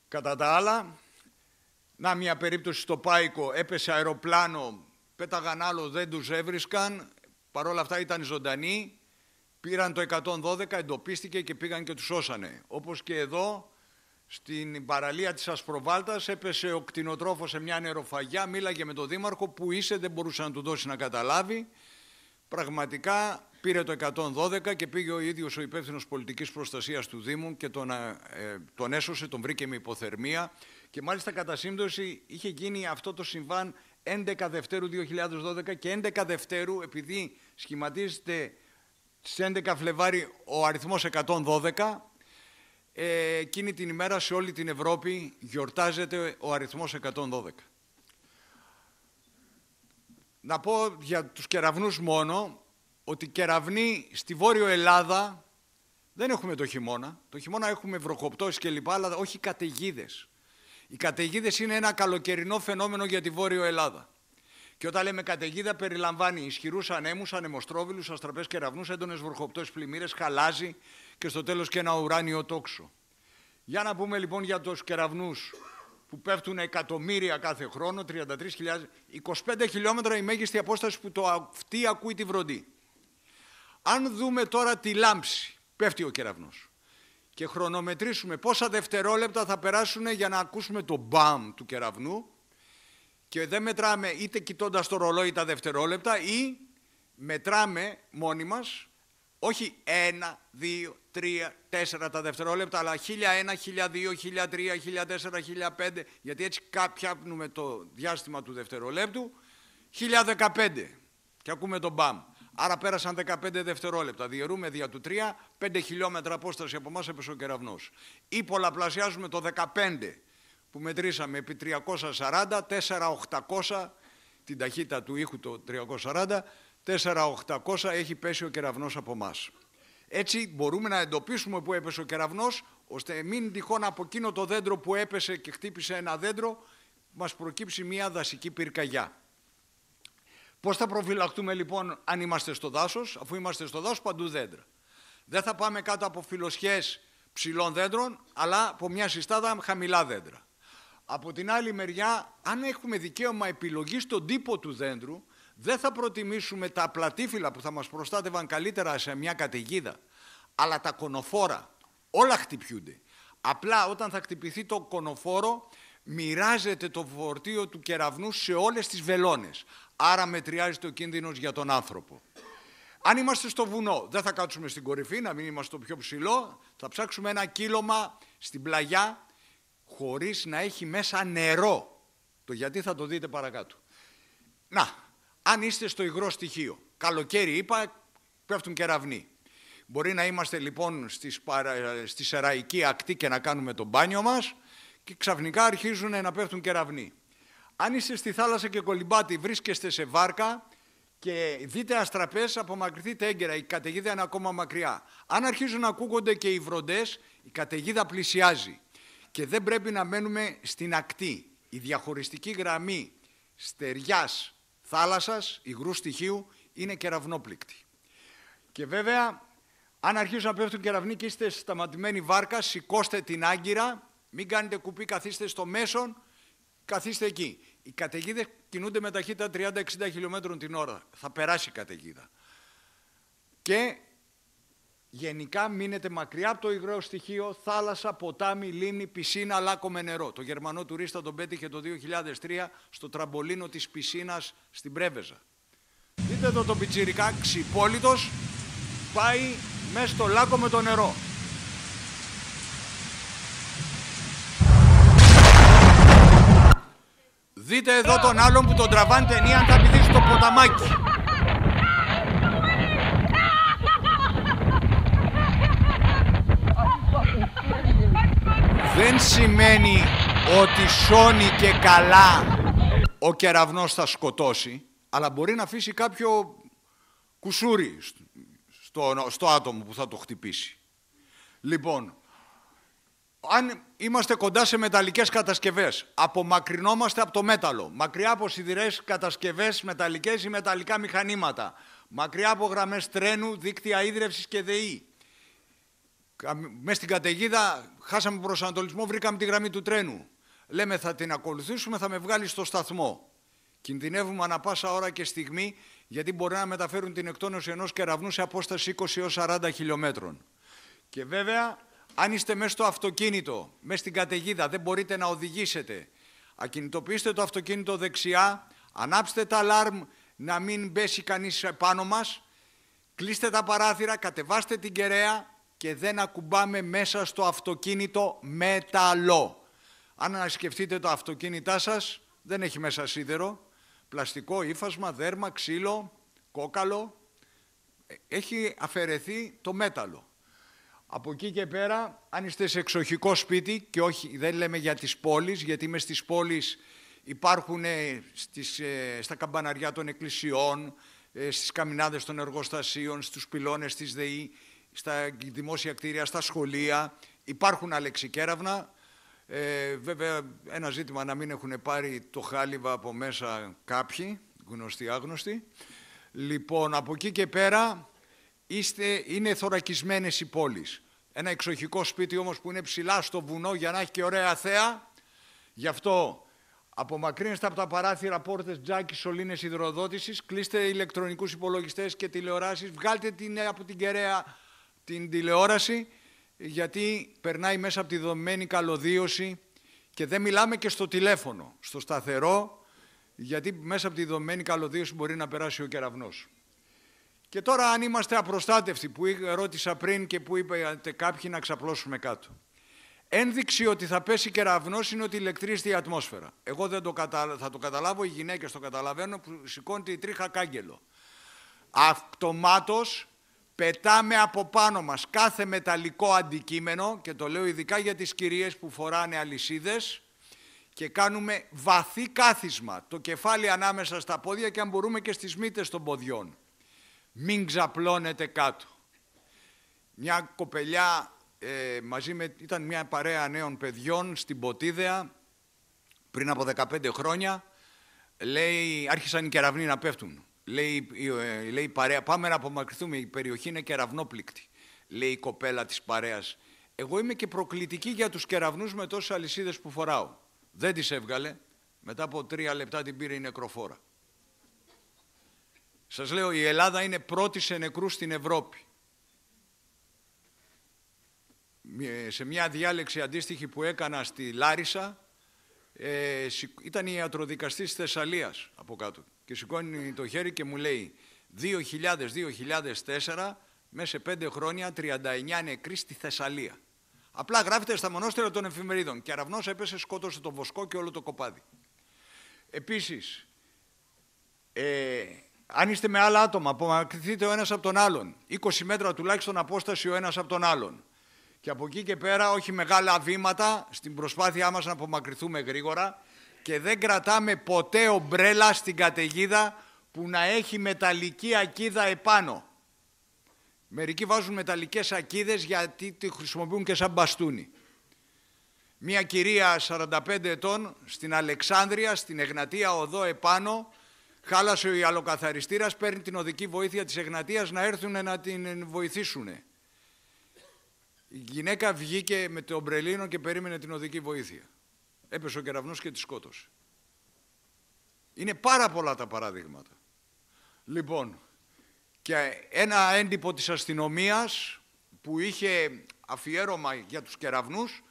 Κατά τα άλλα, να μια περίπτωση στο Πάικο, έπεσε αεροπλάνο, πέταγαν άλλο, δεν τους έβρισκαν, παρόλα αυτά ήταν ζωντανοί, πήραν το 112, εντοπίστηκε και πήγαν και τους σώσανε. Όπως και εδώ, στην παραλία της Ασπροβάλτας, έπεσε ο κτηνοτρόφος σε μια νεροφαγιά, μίλαγε με τον δήμαρχο, που είσαι, δεν μπορούσε να του δώσει να καταλάβει. Πραγματικά πήρε το 112 και πήγε ο ίδιος ο υπεύθυνος πολιτικής προστασίας του Δήμου και τον έσωσε, τον βρήκε με υποθερμία και μάλιστα κατά σύμπτωση είχε γίνει αυτό το συμβάν 11 Δευτέρου 2012 και 11 Δευτέρου, επειδή σχηματίζεται στις 11 Φλεβάρι ο αριθμός 112, εκείνη την ημέρα σε όλη την Ευρώπη γιορτάζεται ο αριθμός 112. Να πω για τους κεραυνούς μόνο, ότι κεραυνοί στη Βόρειο Ελλάδα δεν έχουμε το χειμώνα. Το χειμώνα έχουμε βροχοπτώσεις κλπ, αλλά όχι καταιγίδες. Οι καταιγίδες είναι ένα καλοκαιρινό φαινόμενο για τη Βόρειο Ελλάδα. Και όταν λέμε καταιγίδα περιλαμβάνει ισχυρούς ανέμους, ανεμοστρόβιλους, αστραπές κεραυνούς, έντονες βροχοπτώσεις, πλημμύρες, χαλάζι και στο τέλος και ένα ουράνιο τόξο. Για να πούμε λοιπόν για τους κεραυνούς που πέφτουν εκατομμύρια κάθε χρόνο, 33.000, 25 χιλιόμετρα η μέγιστη απόσταση που το αυτί ακούει τη βροντή. Αν δούμε τώρα τη λάμψη, πέφτει ο κεραυνός, και χρονομετρήσουμε πόσα δευτερόλεπτα θα περάσουν για να ακούσουμε το μπαμ του κεραυνού, και δεν μετράμε είτε κοιτώντας το ρολόι τα δευτερόλεπτα ή μετράμε μόνοι μας, όχι 1, 2, 3, 4 τα δευτερόλεπτα, αλλά 1001, 1002, 1003, 1004, 1005, γιατί έτσι πιάνουμε το διάστημα του δευτερολέπτου, 1015 και ακούμε τον μπαμ. Άρα πέρασαν 15 δευτερόλεπτα. Διαιρούμε δια του 3, 5 χιλιόμετρα απόσταση από εμάς έπεσε ο κεραυνός. Ή πολλαπλασιάζουμε το 15 που μετρήσαμε επί 340, 4.800, την ταχύτητα του ήχου το 340, 4.800 έχει πέσει ο κεραυνός από εμάς. Έτσι μπορούμε να εντοπίσουμε που έπεσε ο κεραυνός, ώστε μην τυχόν από εκείνο το δέντρο που έπεσε και χτύπησε ένα δέντρο, μας προκύψει μια δασική πυρκαγιά. Πώς θα προφυλαχτούμε λοιπόν αν είμαστε στο δάσος, αφού είμαστε στο δάσος παντού δέντρα. Δεν θα πάμε κάτω από φιλοσιές ψηλών δέντρων, αλλά από μια συστάδα χαμηλά δέντρα. Από την άλλη μεριά, αν έχουμε δικαίωμα επιλογής στον τύπο του δέντρου, δεν θα προτιμήσουμε τα πλατήφυλλα που θα μας προστάτευαν καλύτερα σε μια καταιγίδα, αλλά τα κονοφόρα. Όλα χτυπιούνται. Απλά όταν θα χτυπηθεί το κονοφόρο, μοιράζεται το φορτίο του κεραυνού σε όλες τις βελόνες. Άρα μετριάζεται ο κίνδυνος για τον άνθρωπο. Αν είμαστε στο βουνό, δεν θα κάτσουμε στην κορυφή, να μην είμαστε το πιο ψηλό. Θα ψάξουμε ένα κύλωμα στην πλαγιά, χωρίς να έχει μέσα νερό. Το γιατί θα το δείτε παρακάτω. Να, αν είστε στο υγρό στοιχείο, καλοκαίρι είπα, πέφτουν κεραυνοί. Μπορεί να είμαστε λοιπόν στη σεραϊκή ακτή και να κάνουμε το μπάνιο μας και ξαφνικά αρχίζουν να πέφτουν κεραυνοί. Αν είστε στη θάλασσα και κολυμπάτε, βρίσκεστε σε βάρκα και δείτε αστραπές, απομακρυνθείτε έγκαιρα, η καταιγίδα είναι ακόμα μακριά. Αν αρχίζουν να ακούγονται και οι βροντές, η καταιγίδα πλησιάζει και δεν πρέπει να μένουμε στην ακτή. Η διαχωριστική γραμμή στεριάς θάλασσας, υγρού στοιχείου, είναι κεραυνόπληκτη. Και βέβαια, αν αρχίζουν να πέφτουν κεραυνοί και είστε σταματημένοι βάρκα, σηκώστε την άγκυρα, μην κάνετε κουπί, καθίστε στο μέσον, καθίστε εκεί. Οι καταιγίδες κινούνται με ταχύτητα 30-60 χιλιόμετρων την ώρα. Θα περάσει η καταιγίδα. Και γενικά μείνετε μακριά από το υγρό στοιχείο, θάλασσα, ποτάμι, λίμνη, πισίνα, λάκκο με νερό. Το Γερμανό τουρίστα τον πέτυχε το 2003 στο τραμπολίνο της πισίνας στην Πρέβεζα. Δείτε εδώ τον πιτσιρικά, ξυπόλυτος, πάει μέσα στο λάκκο με το νερό. Δείτε εδώ τον άλλον που τον τραβάνε ταινία αν θα πηδήσει στο ποταμάκι. Δεν σημαίνει ότι σώνει και καλά ο κεραυνός θα σκοτώσει, αλλά μπορεί να αφήσει κάποιο κουσούρι στο άτομο που θα το χτυπήσει. Λοιπόν, αν είμαστε κοντά σε μεταλλικές κατασκευές, απομακρυνόμαστε από το μέταλλο, μακριά από σιδηρές κατασκευές μεταλλικές ή μεταλλικά μηχανήματα, μακριά από γραμμές τρένου, δίκτυα ίδρευσης και ΔΕΗ. Μες στην καταιγίδα χάσαμε προσανατολισμό, βρήκαμε τη γραμμή του τρένου. Λέμε θα την ακολουθήσουμε, θα με βγάλει στο σταθμό. Κινδυνεύουμε ανα πάσα ώρα και στιγμή, γιατί μπορεί να μεταφέρουν την εκτόνωση ενός κεραυνού σε απόσταση 20 έως 40 χιλιόμετρων. Και βέβαια, αν είστε μέσα στο αυτοκίνητο, μέσα στην καταιγίδα, δεν μπορείτε να οδηγήσετε, ακινητοποιήστε το αυτοκίνητο δεξιά, ανάψτε τα αλάρμ να μην πέσει κανείς πάνω μας, κλείστε τα παράθυρα, κατεβάστε την κεραία και δεν ακουμπάμε μέσα στο αυτοκίνητο μέταλλο. Αν σκεφτείτε το αυτοκίνητά σας, δεν έχει μέσα σίδερο, πλαστικό, ύφασμα, δέρμα, ξύλο, κόκαλο, έχει αφαιρεθεί το μέταλλο. Από εκεί και πέρα, αν είστε σε εξοχικό σπίτι, και όχι, δεν λέμε για τις πόλεις, γιατί μες στις πόλεις υπάρχουν στα καμπαναριά των εκκλησιών, στις καμινάδες των εργοστασίων, στους πυλώνες της ΔΕΗ, στα δημόσια κτίρια, στα σχολεία, υπάρχουν αλεξικέραυνα. Βέβαια, ένα ζήτημα να μην έχουν πάρει το χάλιβα από μέσα κάποιοι, γνωστοί άγνωστοι. Λοιπόν, από εκεί και πέρα είναι θωρακισμένες οι πόλεις. Ένα εξοχικό σπίτι όμως που είναι ψηλά στο βουνό για να έχει και ωραία θέα, γι' αυτό απομακρύνεστε από τα παράθυρα, πόρτες, τζάκι, σωλήνες υδροδότησης, κλείστε ηλεκτρονικούς υπολογιστές και τηλεοράσεις, βγάλτε από την κεραία την τηλεόραση, γιατί περνάει μέσα από τη δομημένη καλωδίωση και δεν μιλάμε και στο τηλέφωνο, στο σταθερό, γιατί μέσα από τη δομημένη καλωδίωση μπορεί να περάσει ο κεραυνός. Και τώρα αν είμαστε απροστάτευτοι, που ρώτησα πριν και που είπατε κάποιοι να ξαπλώσουμε κάτω. Ένδειξη ότι θα πέσει κεραυνός είναι ότι ηλεκτρίζεται η ατμόσφαιρα. Εγώ δεν θα το καταλάβω, οι γυναίκες το καταλαβαίνουν, που σηκώνεται η τρίχα κάγκελο. Αυτομάτως πετάμε από πάνω μας κάθε μεταλλικό αντικείμενο, και το λέω ειδικά για τις κυρίες που φοράνε αλυσίδες, και κάνουμε βαθύ κάθισμα, το κεφάλι ανάμεσα στα πόδια και αν μπορούμε και στις μύτες των ποδιών. Μην ξαπλώνετε κάτω. Μια κοπελιά ήταν μια παρέα νέων παιδιών στην Ποτίδεα πριν από 15 χρόνια. Λέει, άρχισαν οι κεραυνοί να πέφτουν. λέει η παρέα, πάμε να απομακρυνθούμε, η περιοχή είναι κεραυνόπληκτη, λέει η κοπέλα της παρέας. Εγώ είμαι και προκλητική για τους κεραυνούς με τόσες αλυσίδες που φοράω. Δεν τις έβγαλε, μετά από 3 λεπτά την πήρε η νεκροφόρα. Σας λέω, η Ελλάδα είναι πρώτη σε νεκρούς στην Ευρώπη. Σε μια διάλεξη αντίστοιχη που έκανα στη Λάρισα, ήταν η ιατροδικαστής της Θεσσαλίας από κάτω και σηκώνει το χέρι και μου λέει 2000-2004 μέσα σε 5 χρόνια 39 νεκροί στη Θεσσαλία. Απλά γράφεται στα μονόστερα των εφημερίδων. Κεραυνός έπεσε, σκότωσε το βοσκό και όλο το κοπάδι. Επίσης, αν είστε με άλλα άτομα, απομακρυνθείτε ο ένας από τον άλλον. 20 μέτρα τουλάχιστον απόσταση ο ένας από τον άλλον. Και από εκεί και πέρα όχι μεγάλα βήματα στην προσπάθειά μας να απομακρυνθούμε γρήγορα και δεν κρατάμε ποτέ ομπρέλα στην καταιγίδα που να έχει μεταλλική ακίδα επάνω. Μερικοί βάζουν μεταλλικές ακίδες γιατί τη χρησιμοποιούν και σαν μπαστούνι. Μία κυρία 45 ετών στην Αλεξάνδρεια, στην Εγνατία οδό επάνω, χάλασε ο ιαλοκαθαριστήρας, παίρνει την οδική βοήθεια της Εγνατίας να έρθουν να την βοηθήσουν. Η γυναίκα βγήκε με το ομπρελίνο και περίμενε την οδική βοήθεια. Έπεσε ο κεραυνός και τη σκότωσε. Είναι πάρα πολλά τα παραδείγματα. Λοιπόν, και ένα έντυπο της αστυνομίας που είχε αφιέρωμα για τους κεραυνούς,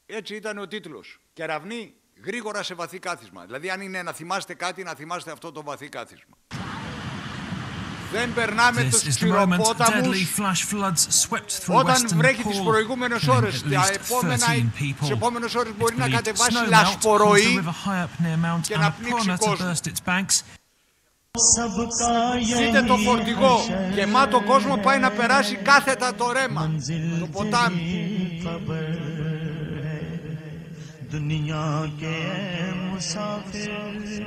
έτσι ήταν ο τίτλος. Κεραυνοί γρήγορα σε βαθύ κάθισμα. Δηλαδή αν είναι να θυμάστε κάτι, να θυμάστε αυτό το βαθύ κάθισμα. Δεν περνάμε τους ξηροπόταμους όταν βρέχει τις προηγούμενες ώρες. Τις επόμενες ώρες μπορεί να κατεβάσει λασποροή και να πνίξει κόσμο. Δείτε το φορτηγό, γεμάτο κόσμο πάει να περάσει κάθετα το ρέμα, το ποτάμι.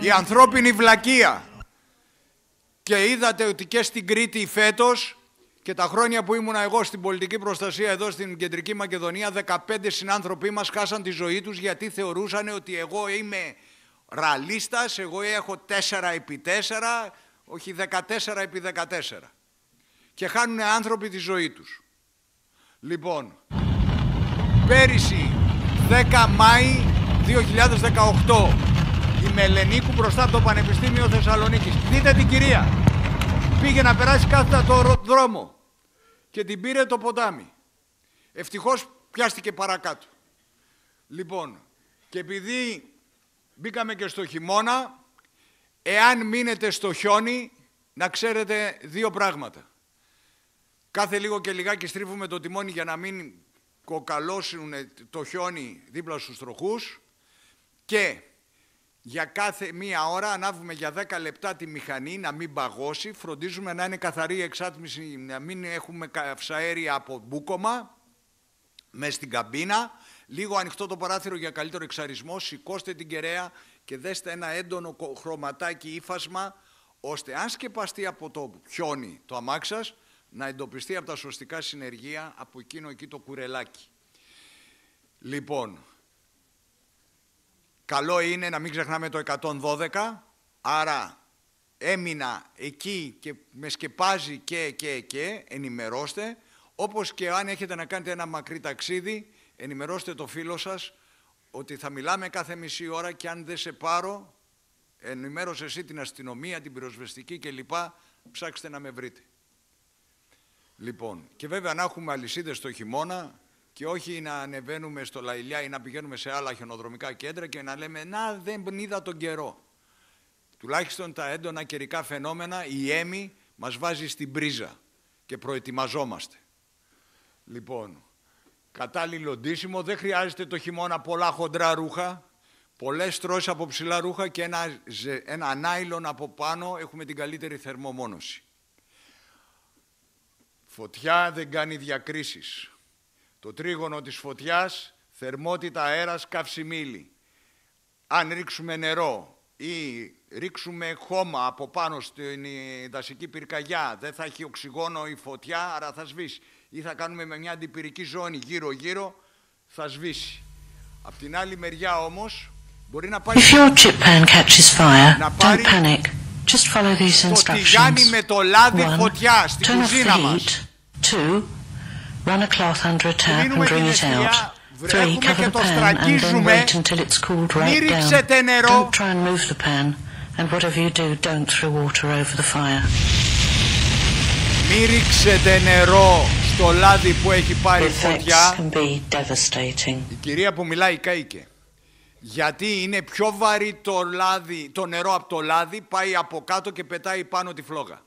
Η ανθρώπινη βλακεία. Και είδατε ότι και στην Κρήτη φέτος και τα χρόνια που ήμουνα εγώ στην πολιτική προστασία εδώ στην Κεντρική Μακεδονία, 15 συνάνθρωποι μας χάσαν τη ζωή τους γιατί θεωρούσαν ότι εγώ είμαι ραλίστας, εγώ έχω 4x4, όχι 14x14. Και χάνουν άνθρωποι τη ζωή τους. Λοιπόν, πέρυσι 10 Μάη 2018, η Μελενίκου μπροστά από το Πανεπιστήμιο Θεσσαλονίκης. Δείτε την κυρία. Πήγε να περάσει κάθετα το δρόμο και την πήρε το ποτάμι. Ευτυχώς πιάστηκε παρακάτω. Λοιπόν, και επειδή μπήκαμε και στο χειμώνα, εάν μείνετε στο χιόνι, να ξέρετε 2 πράγματα. Κάθε λίγο και λιγάκι στρίβουμε το τιμόνι για να μην κοκαλώσουν το χιόνι δίπλα στους τροχούς και για κάθε 1 ώρα ανάβουμε για 10 λεπτά τη μηχανή να μην παγώσει, φροντίζουμε να είναι καθαρή η εξάτμιση, να μην έχουμε καυσαέρια από μπούκομα μες στην καμπίνα, λίγο ανοιχτό το παράθυρο για καλύτερο εξαρισμό, σηκώστε την κεραία και δέστε ένα έντονο χρωματάκι ύφασμα, ώστε αν σκεπαστεί από το χιόνι το αμάξι σας, να εντοπιστεί από τα σωστικά συνεργεία από εκείνο εκεί το κουρελάκι. Λοιπόν, καλό είναι να μην ξεχνάμε το 112, άρα έμεινα εκεί και με σκεπάζει και ενημερώστε, όπως και αν έχετε να κάνετε ένα μακρύ ταξίδι, ενημερώστε το φίλο σας ότι θα μιλάμε κάθε μισή ώρα και αν δεν σε πάρω, ενημέρωσε εσύ την αστυνομία, την πυροσβεστική κλπ. Ψάξτε να με βρείτε. Λοιπόν, και βέβαια να έχουμε αλυσίδες το χειμώνα και όχι να ανεβαίνουμε στο Λαϊλιά ή να πηγαίνουμε σε άλλα χιονοδρομικά κέντρα και να λέμε «Να, δεν είδα τον καιρό». Τουλάχιστον τα έντονα καιρικά φαινόμενα, η έμη μας βάζει στην πρίζα και προετοιμαζόμαστε. Λοιπόν, κατάλληλο ντύσιμο, δεν χρειάζεται το χειμώνα πολλά χοντρά ρούχα, πολλές στρώσεις από ψηλά ρούχα και ένα νάιλον από πάνω, έχουμε την καλύτερη θερμομόνωση. Φωτιά δεν κάνει διακρίσεις. Το τρίγωνο της φωτιάς, θερμότητα, αέρας, καυσιμίλη. Αν ρίξουμε νερό ή ρίξουμε χώμα από πάνω στην δασική πυρκαγιά, δεν θα έχει οξυγόνο η φωτιά, άρα θα σβήσει. Ή θα κάνουμε με μια αντιπυρική ζώνη γύρω-γύρω, θα σβήσει. Απ' την άλλη μεριά όμως, μπορεί να πάρει... If your chip pan catches fire, don't panic. Just follow these Το instructions. τηγάνι με το λάδι 1. φωτιά στην Turn off κουζίνα the μας. heat. 2. Run a cloth under a tap and Κλείνουμε wring την it αιστεία, out. 3. βρέχουμε Cover και the το pan and then στραγγίζουμε. wait until it's cooled Μη right down. ρίξετε νερό. Don't try and move the pan, and whatever you do, don't throw water over the fire. Μη ρίξετε νερό στο λάδι που έχει The πάρει effects φωτιά. can be devastating. Η κυρία που μιλάει κάηκε. Γιατί είναι πιο βαρύ το νερό από το λάδι, πάει από κάτω και πετάει πάνω τη φλόγα.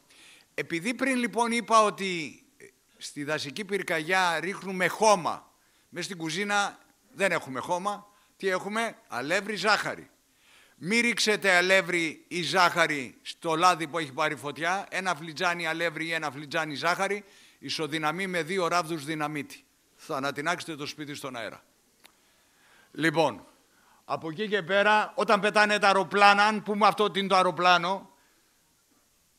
Επειδή πριν λοιπόν είπα ότι στη δασική πυρκαγιά ρίχνουμε χώμα, μες στην κουζίνα δεν έχουμε χώμα, τι έχουμε? Αλεύρι, ζάχαρη. Μη ρίξετε αλεύρι ή ζάχαρη στο λάδι που έχει πάρει φωτιά, ένα φλιτζάνι αλεύρι ή ένα φλιτζάνι ζάχαρη, ισοδυναμεί με 2 ράβδους δυναμίτη. Θα ανατινάξετε το σπίτι στον αέρα. Λοιπόν, από εκεί και πέρα, όταν πετάνε τα αεροπλάνα, αν πούμε αυτό ότι είναι το αεροπλάνο,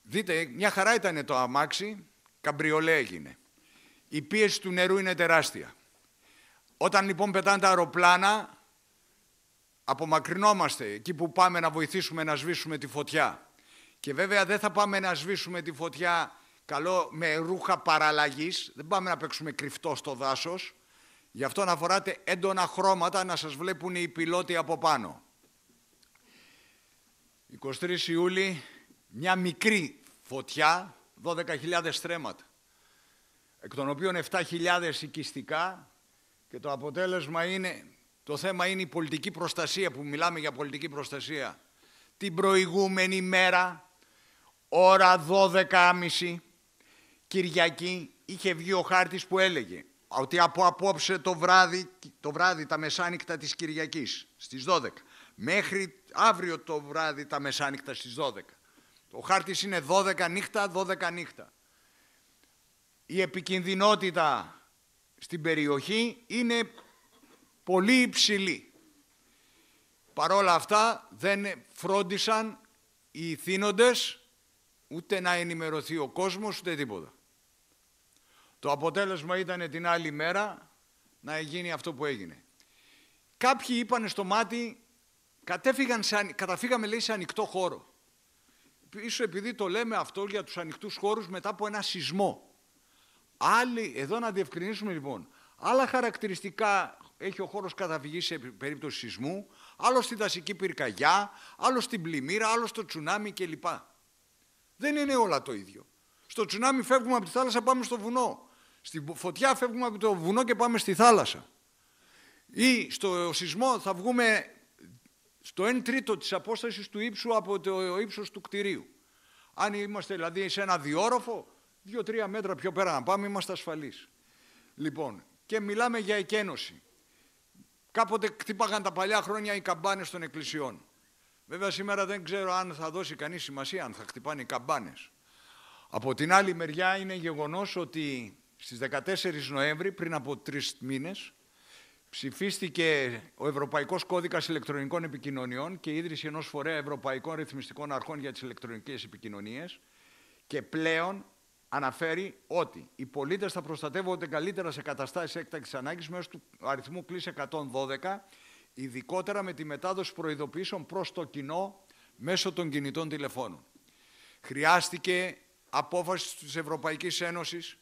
δείτε, μια χαρά ήταν το αμάξι, καμπριολέ έγινε. Η πίεση του νερού είναι τεράστια. Όταν λοιπόν πετάνε τα αεροπλάνα, απομακρυνόμαστε εκεί που πάμε να βοηθήσουμε να σβήσουμε τη φωτιά. Και βέβαια δεν θα πάμε να σβήσουμε τη φωτιά καλό με ρούχα παραλλαγής, δεν πάμε να παίξουμε κρυφτό στο δάσος. Γι' αυτό να φοράτε έντονα χρώματα να σας βλέπουν οι πιλότοι από πάνω. 23 Ιούλη, μια μικρή φωτιά, 12.000 στρέμματα, εκ των οποίων 7.000 οικιστικά, και το αποτέλεσμα είναι, το θέμα είναι η πολιτική προστασία, που μιλάμε για πολιτική προστασία. Την προηγούμενη μέρα, ώρα 12.30, Κυριακή, είχε βγει ο χάρτης που έλεγε ότι από απόψε το βράδυ τα μεσάνυχτα της Κυριακής στις 12 μέχρι αύριο το βράδυ τα μεσάνυχτα στις 12. Ο χάρτης είναι 12 νύχτα, 12 νύχτα. Η επικινδυνότητα στην περιοχή είναι πολύ υψηλή. Παρόλα αυτά δεν φρόντισαν οι θύνοντες ούτε να ενημερωθεί ο κόσμος ούτε τίποτα. Το αποτέλεσμα ήταν την άλλη μέρα να γίνει αυτό που έγινε. Κάποιοι είπανε στο μάτι, καταφύγαμε λέει σε ανοιχτό χώρο. Ίσως επειδή το λέμε αυτό για τους ανοιχτούς χώρους μετά από ένα σεισμό. Εδώ να διευκρινίσουμε λοιπόν, άλλα χαρακτηριστικά έχει ο χώρος καταφυγής σε περίπτωση σεισμού, άλλο στη δασική πυρκαγιά, άλλο στην πλημμύρα, άλλο στο τσουνάμι κλπ. Δεν είναι όλα το ίδιο. Στο τσουνάμι φεύγουμε από τη θάλασσα, πάμε στο βουνό. Στη φωτιά φεύγουμε από το βουνό και πάμε στη θάλασσα. Ή στο σεισμό θα βγούμε στο 1/3 της απόστασης του ύψου από το ύψος του κτηρίου. Αν είμαστε δηλαδή σε ένα διόροφο, 2-3 μέτρα πιο πέρα να πάμε, είμαστε ασφαλείς. Λοιπόν, και μιλάμε για εκένωση. Κάποτε χτύπαγαν τα παλιά χρόνια οι καμπάνες των εκκλησιών. Βέβαια σήμερα δεν ξέρω αν θα δώσει κανείς σημασία αν θα χτυπάνε οι καμπάνες. Από την άλλη μεριά είναι γεγονός ότι στις 14 Νοέμβρη, πριν από 3 μήνες, ψηφίστηκε ο Ευρωπαϊκός Κώδικας Ηλεκτρονικών Επικοινωνιών και η ίδρυση ενός φορέα Ευρωπαϊκών Ρυθμιστικών Αρχών για τις ηλεκτρονικές επικοινωνίες, και πλέον αναφέρει ότι οι πολίτες θα προστατεύονται καλύτερα σε καταστάσεις έκτακτης ανάγκης μέσω του αριθμού κλίση 112, ειδικότερα με τη μετάδοση προειδοποιήσεων προς το κοινό μέσω των κινητών τηλεφώνων. Χρειάστηκε απόφαση της Ευρωπαϊκής Ένωσης,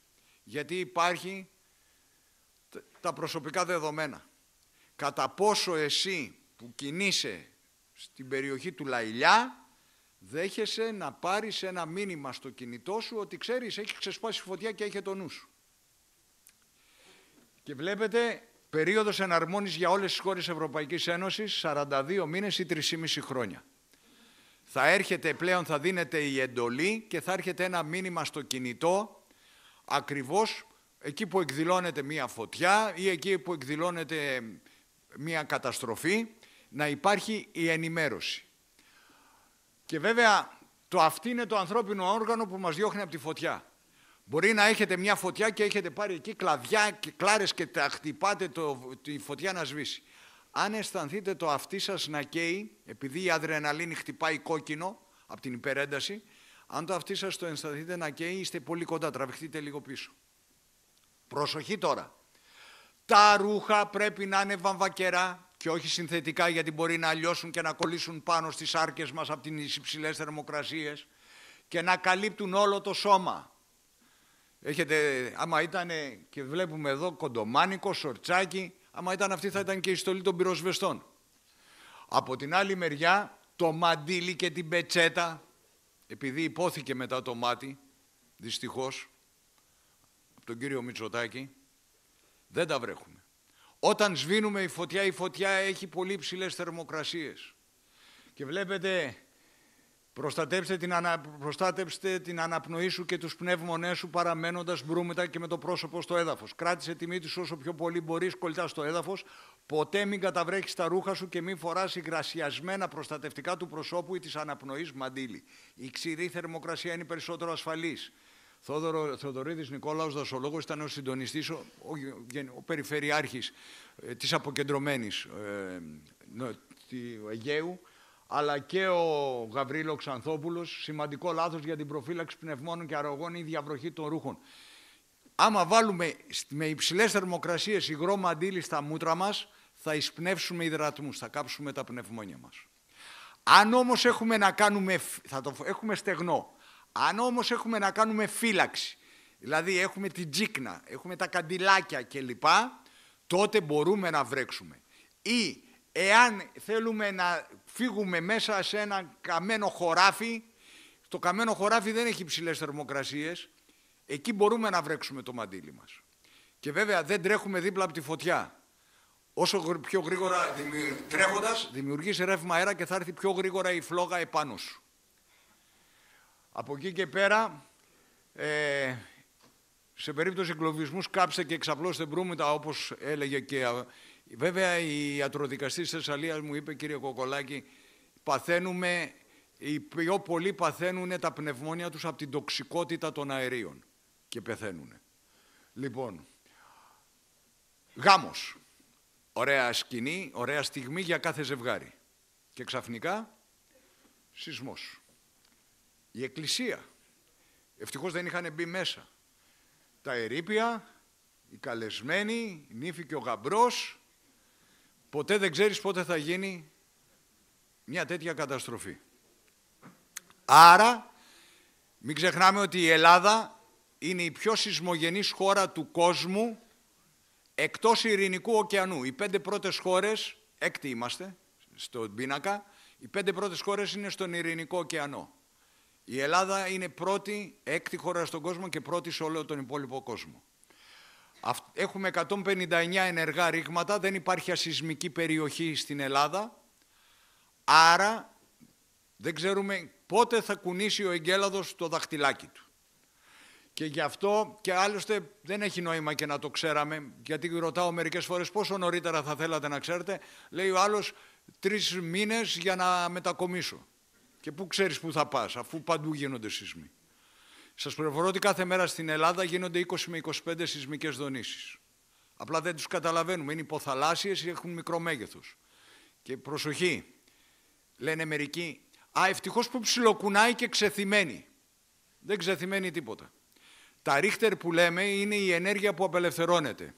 γιατί υπάρχει τα προσωπικά δεδομένα. Κατά πόσο εσύ που κινείσαι στην περιοχή του Λαϊλιά δέχεσαι να πάρεις ένα μήνυμα στο κινητό σου ότι ξέρεις έχει ξεσπάσει φωτιά και έχει το νου σου. Και βλέπετε περίοδος εναρμόνισης για όλες τις χώρες Ευρωπαϊκής Ένωσης 42 μήνες ή 3,5 χρόνια. Θα έρχεται πλέον, θα δίνεται η εντολή και θα έρχεται ένα μήνυμα στο κινητό ακριβώς εκεί που εκδηλώνεται μία φωτιά ή εκεί που εκδηλώνεται μία καταστροφή, να υπάρχει η ενημέρωση. Και βέβαια αυτή είναι το ανθρώπινο όργανο που μας διώχνει από τη φωτιά. Μπορεί να έχετε μια φωτιά και έχετε πάρει εκεί κλαδιά και κλάρες και τα χτυπάτε τη φωτιά να σβήσει. Αν αισθανθείτε το αυτί σας να καίει, επειδή η αδρεναλίνη χτυπάει κόκκινο από την υπερένταση, αν το αυτί σας το αισθανθείτε να καίει, είστε πολύ κοντά, τραβηχτείτε λίγο πίσω. Προσοχή τώρα. Τα ρούχα πρέπει να είναι βαμβακερά και όχι συνθετικά, γιατί μπορεί να λιώσουν και να κολλήσουν πάνω στις άρκες μας από τις υψηλές θερμοκρασίες και να καλύπτουν όλο το σώμα. Έχετε, άμα ήταν, και βλέπουμε εδώ κοντομάνικο, σορτσάκι, άμα ήταν αυτή θα ήταν και η στολή των πυροσβεστών. Από την άλλη μεριά, το μαντίλι και την πετσέτα, επειδή υπόθηκε μετά το μάτι, δυστυχώς, από τον κύριο Μητσοτάκη, δεν τα βρέχουμε. Όταν σβήνουμε η φωτιά έχει πολύ υψηλές θερμοκρασίες. Και βλέπετε, προστάτεψτε την αναπνοή σου και τους πνεύμονές σου παραμένοντας μπρούμητα και με το πρόσωπο στο έδαφος. Κράτησε τη μύτη σου όσο πιο πολύ μπορείς κολλητά στο έδαφος. Ποτέ μην καταβρέχεις τα ρούχα σου και μην φοράς υγρασιασμένα προστατευτικά του προσώπου ή της αναπνοής μαντίλι. Η ξηρή θερμοκρασία είναι περισσότερο ασφαλής. Θοδωρίδης Νικόλαος, δασολόγος, ήταν ο συντονιστής, ο περιφερειάρχης της αποκεντρωμένης του Αιγαίου, αλλά και ο Γαβρίλο Ξανθόπουλος, σημαντικό λάθος για την προφύλαξη πνευμόνων και αρρωγών ή διαβροχή των ρούχων. Άμα βάλουμε με υψηλές θερμοκρασίες υγρό μαντίλι στα μούτρα μας, θα εισπνεύσουμε υδρατμούς, θα κάψουμε τα πνευμόνια μας. Αν όμως έχουμε να κάνουμε, έχουμε στεγνό, αν όμως έχουμε να κάνουμε φύλαξη, δηλαδή έχουμε την τζίκνα, έχουμε τα καντιλάκια κλπ, τότε μπορούμε να βρέξουμε. Ή εάν θέλουμε να φύγουμε μέσα σε ένα καμένο χωράφι, το καμένο χωράφι δεν έχει υψηλές θερμοκρασίες, εκεί μπορούμε να βρέξουμε το μαντίλι μας. Και βέβαια δεν τρέχουμε δίπλα από τη φωτιά. Όσο πιο γρήγορα τρέχοντας, δημιουργείς ρεύμα αέρα και θα έρθει πιο γρήγορα η φλόγα επάνω σου. Από εκεί και πέρα, σε περίπτωση εγκλωβισμού κάψτε και εξαπλώστε μπρούμητα, όπως έλεγε και... Βέβαια, η ιατροδικαστής της Θεσσαλίας μου είπε, κύριε Κοκολάκη, οι πιο πολλοί παθαίνουν τα πνευμόνια τους από την τοξικότητα των αερίων και πεθαίνουν. Λοιπόν, γάμος. Ωραία σκηνή, ωραία στιγμή για κάθε ζευγάρι. Και ξαφνικά, σεισμός. Η εκκλησία. Ευτυχώς δεν είχαν μπει μέσα. Τα ερείπια, οι καλεσμένοι, η νύφη και ο γαμπρός. Ποτέ δεν ξέρεις πότε θα γίνει μια τέτοια καταστροφή. Άρα, μην ξεχνάμε ότι η Ελλάδα είναι η πιο σεισμογενής χώρα του κόσμου εκτός Ειρηνικού ωκεανού. Οι 5 πρώτες χώρες, έκτη είμαστε στον πίνακα, οι 5 πρώτες χώρες είναι στον Ειρηνικό ωκεανό. Η Ελλάδα είναι έκτη χώρα στον κόσμο και πρώτη σε όλο τον υπόλοιπο κόσμο. Έχουμε 159 ενεργά ρήγματα, δεν υπάρχει ασεισμική περιοχή στην Ελλάδα, άρα δεν ξέρουμε πότε θα κουνήσει ο εγκέλαδος το δαχτυλάκι του. Και γι' αυτό, και άλλωστε δεν έχει νόημα και να το ξέραμε, γιατί ρωτάω μερικές φορές πόσο νωρίτερα θα θέλατε να ξέρετε, λέει ο άλλος 3 μήνες για να μετακομίσω. Και πού ξέρεις πού θα πας, αφού παντού γίνονται σεισμοί. Σας πληροφορώ ότι κάθε μέρα στην Ελλάδα γίνονται 20 με 25 σεισμικές δονήσεις. Απλά δεν τους καταλαβαίνουμε, είναι υποθαλάσσιες ή έχουν μικρό μέγεθος. Και προσοχή, λένε μερικοί, ευτυχώς που ψιλοκουνάει και ξεθυμένει. Δεν ξεθυμένει τίποτα. Τα ρίχτερ που λέμε είναι η ενέργεια που απελευθερώνεται.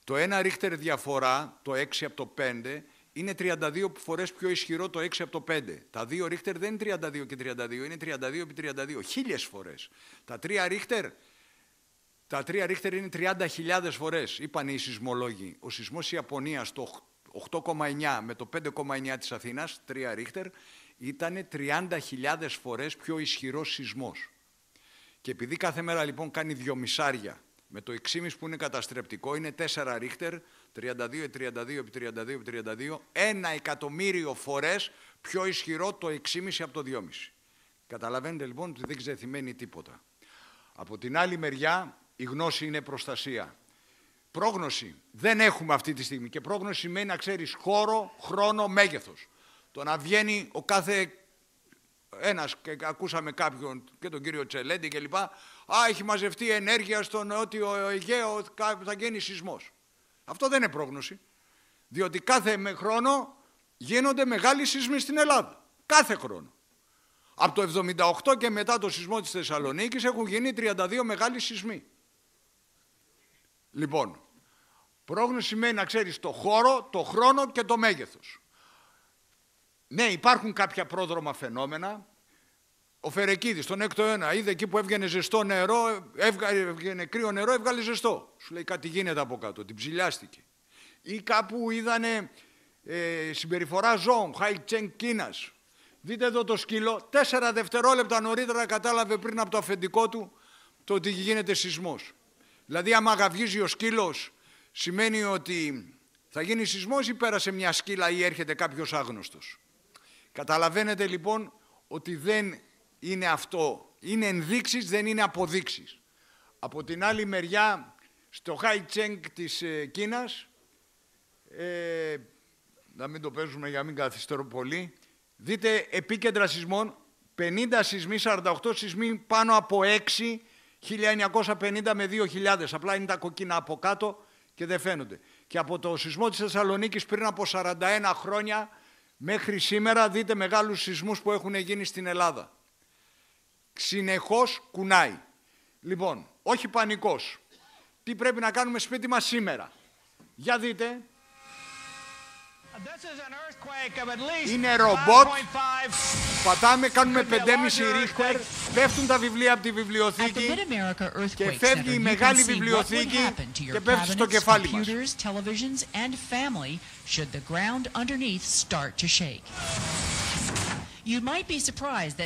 Το 1 ρίχτερ διαφορά, το 6 από το 5, είναι 32 φορές πιο ισχυρό το 6 από το 5. Τα 2 ρίχτερ δεν είναι 32 και 32, είναι 32 επί 32, 1000 φορές. Τα 3 ρίχτερ είναι 30.000 φορές, είπαν οι σεισμολόγοι. Ο σεισμός της Ιαπωνίας το 8,9 με το 5,9 της Αθήνας, 3 ρίχτερ, ήταν 30.000 φορές πιο ισχυρός σεισμός. Και επειδή κάθε μέρα λοιπόν κάνει 2,5 με το 6,5 που είναι καταστρεπτικό, είναι 4 ρίχτερ, 32 επί 32, 1 εκατομμύριο φορές πιο ισχυρό το 6,5 από το 2,5. Καταλαβαίνετε λοιπόν ότι δεν ξεθυμένει τίποτα. Από την άλλη μεριά η γνώση είναι προστασία. Πρόγνωση δεν έχουμε αυτή τη στιγμή και πρόγνωση σημαίνει να ξέρεις χώρο, χρόνο, μέγεθος. Το να βγαίνει ο κάθε ένας, και ακούσαμε κάποιον και τον κύριο Τσελέντη κλπ. Έχει μαζευτεί ενέργεια στο νότιο Αιγαίο, θα γίνει σεισμός. Αυτό δεν είναι πρόγνωση. Διότι κάθε χρόνο γίνονται μεγάλοι σεισμοί στην Ελλάδα. Κάθε χρόνο. Από το 1978 και μετά το σεισμό της Θεσσαλονίκης έχουν γίνει 32 μεγάλοι σεισμοί. Λοιπόν, Πρόγνωση σημαίνει να ξέρεις το χώρο, το χρόνο και το μέγεθος. Ναι, υπάρχουν κάποια πρόδρομα φαινόμενα. Ο Φερεκίδης, τον 6ο αιώνα, είδε εκεί που έβγαινε ζεστό νερό, έβγαινε κρύο νερό, έβγαλε ζεστό. Σου λέει κάτι γίνεται από κάτω, την ψηλιάστηκε. Ή κάπου είδανε συμπεριφορά ζώων, Χάι Τσενγκ Κίνας. Δείτε εδώ το σκύλο, 4 δευτερόλεπτα νωρίτερα κατάλαβε πριν από το αφεντικό του το ότι γίνεται σεισμός. Δηλαδή άμα γαυγίζει ο σκύλος σημαίνει ότι θα γίνει σεισμός ή πέρασε μια σκύλα ή έρχεται κάποιος άγνωστος. Καταλαβαίνετε λοιπόν ότι δεν είναι αυτό. Είναι ενδείξεις, δεν είναι αποδείξεις. Από την άλλη μεριά, στο Χάι Τσενγκ της Κίνας, να μην το παίζουμε για να μην καθυστερώ πολύ, δείτε επίκεντρα σεισμών, 50 σεισμοί, 48 σεισμοί πάνω από 6, 1950 με 2000. Απλά είναι τα κοκκίνα από κάτω και δεν φαίνονται. Και από το σεισμό της Θεσσαλονίκης πριν από 41 χρόνια μέχρι σήμερα δείτε μεγάλους σεισμούς που έχουν γίνει στην Ελλάδα. Συνεχώς κουνάει. Λοιπόν, όχι πανικός. Τι πρέπει να κάνουμε σπίτι μας σήμερα. Για δείτε. Είναι ρομπότ. Πατάμε, κάνουμε 5,5 ρίχτερ. Πέφτουν τα βιβλία από τη βιβλιοθήκη και φεύγει η μεγάλη βιβλιοθήκη και πέφτει στο κεφάλι μας.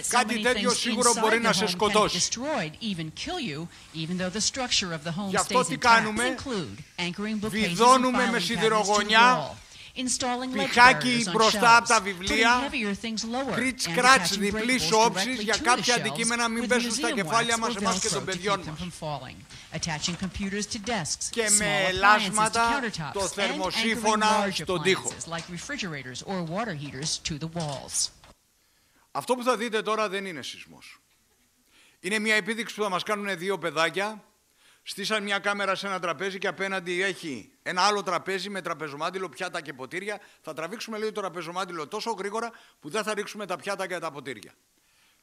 Κάτι τέτοιο σίγουρο μπορεί να σε σκοτώσει. Γι' αυτό τι κάνουμε, βιδώνουμε με σιδηρογωνιά, πηχάκι μπροστά από τα βιβλία, κριτς-κράτς διπλής όψης για κάποια αντικείμενα μην πέσουν στα κεφάλια μας, εμάς και των παιδιών μας. Και με ελάσματα το θερμοσύφωνα στον τοίχο. Αυτό που θα δείτε τώρα δεν είναι σεισμός. Είναι μια επίδειξη που θα μας κάνουν δύο παιδάκια. Στήσαν μια κάμερα σε ένα τραπέζι και απέναντι έχει ένα άλλο τραπέζι με τραπεζομάντιλο, πιάτα και ποτήρια. Θα τραβήξουμε λίγο το τραπεζομάντιλο τόσο γρήγορα που δεν θα ρίξουμε τα πιάτα και τα ποτήρια.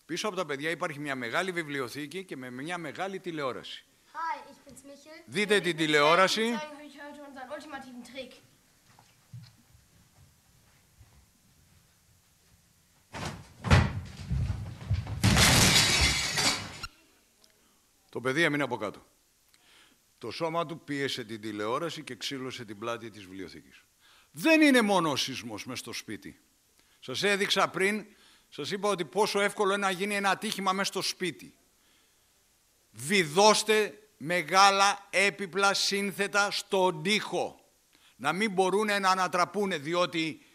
Πίσω από τα παιδιά υπάρχει μια μεγάλη βιβλιοθήκη και με μια μεγάλη τηλεόραση. Δείτε την τηλεόραση. Το παιδί έμεινε από κάτω. Το σώμα του πίεσε την τηλεόραση και ξύλωσε την πλάτη της βιβλιοθήκης. Δεν είναι μόνο ο σεισμός μες στο σπίτι. Σας έδειξα πριν, σας είπα ότι πόσο εύκολο είναι να γίνει ένα ατύχημα μες στο σπίτι. Βιδώστε μεγάλα έπιπλα σύνθετα στον τοίχο. Να μην μπορούν να ανατραπούνε, διότι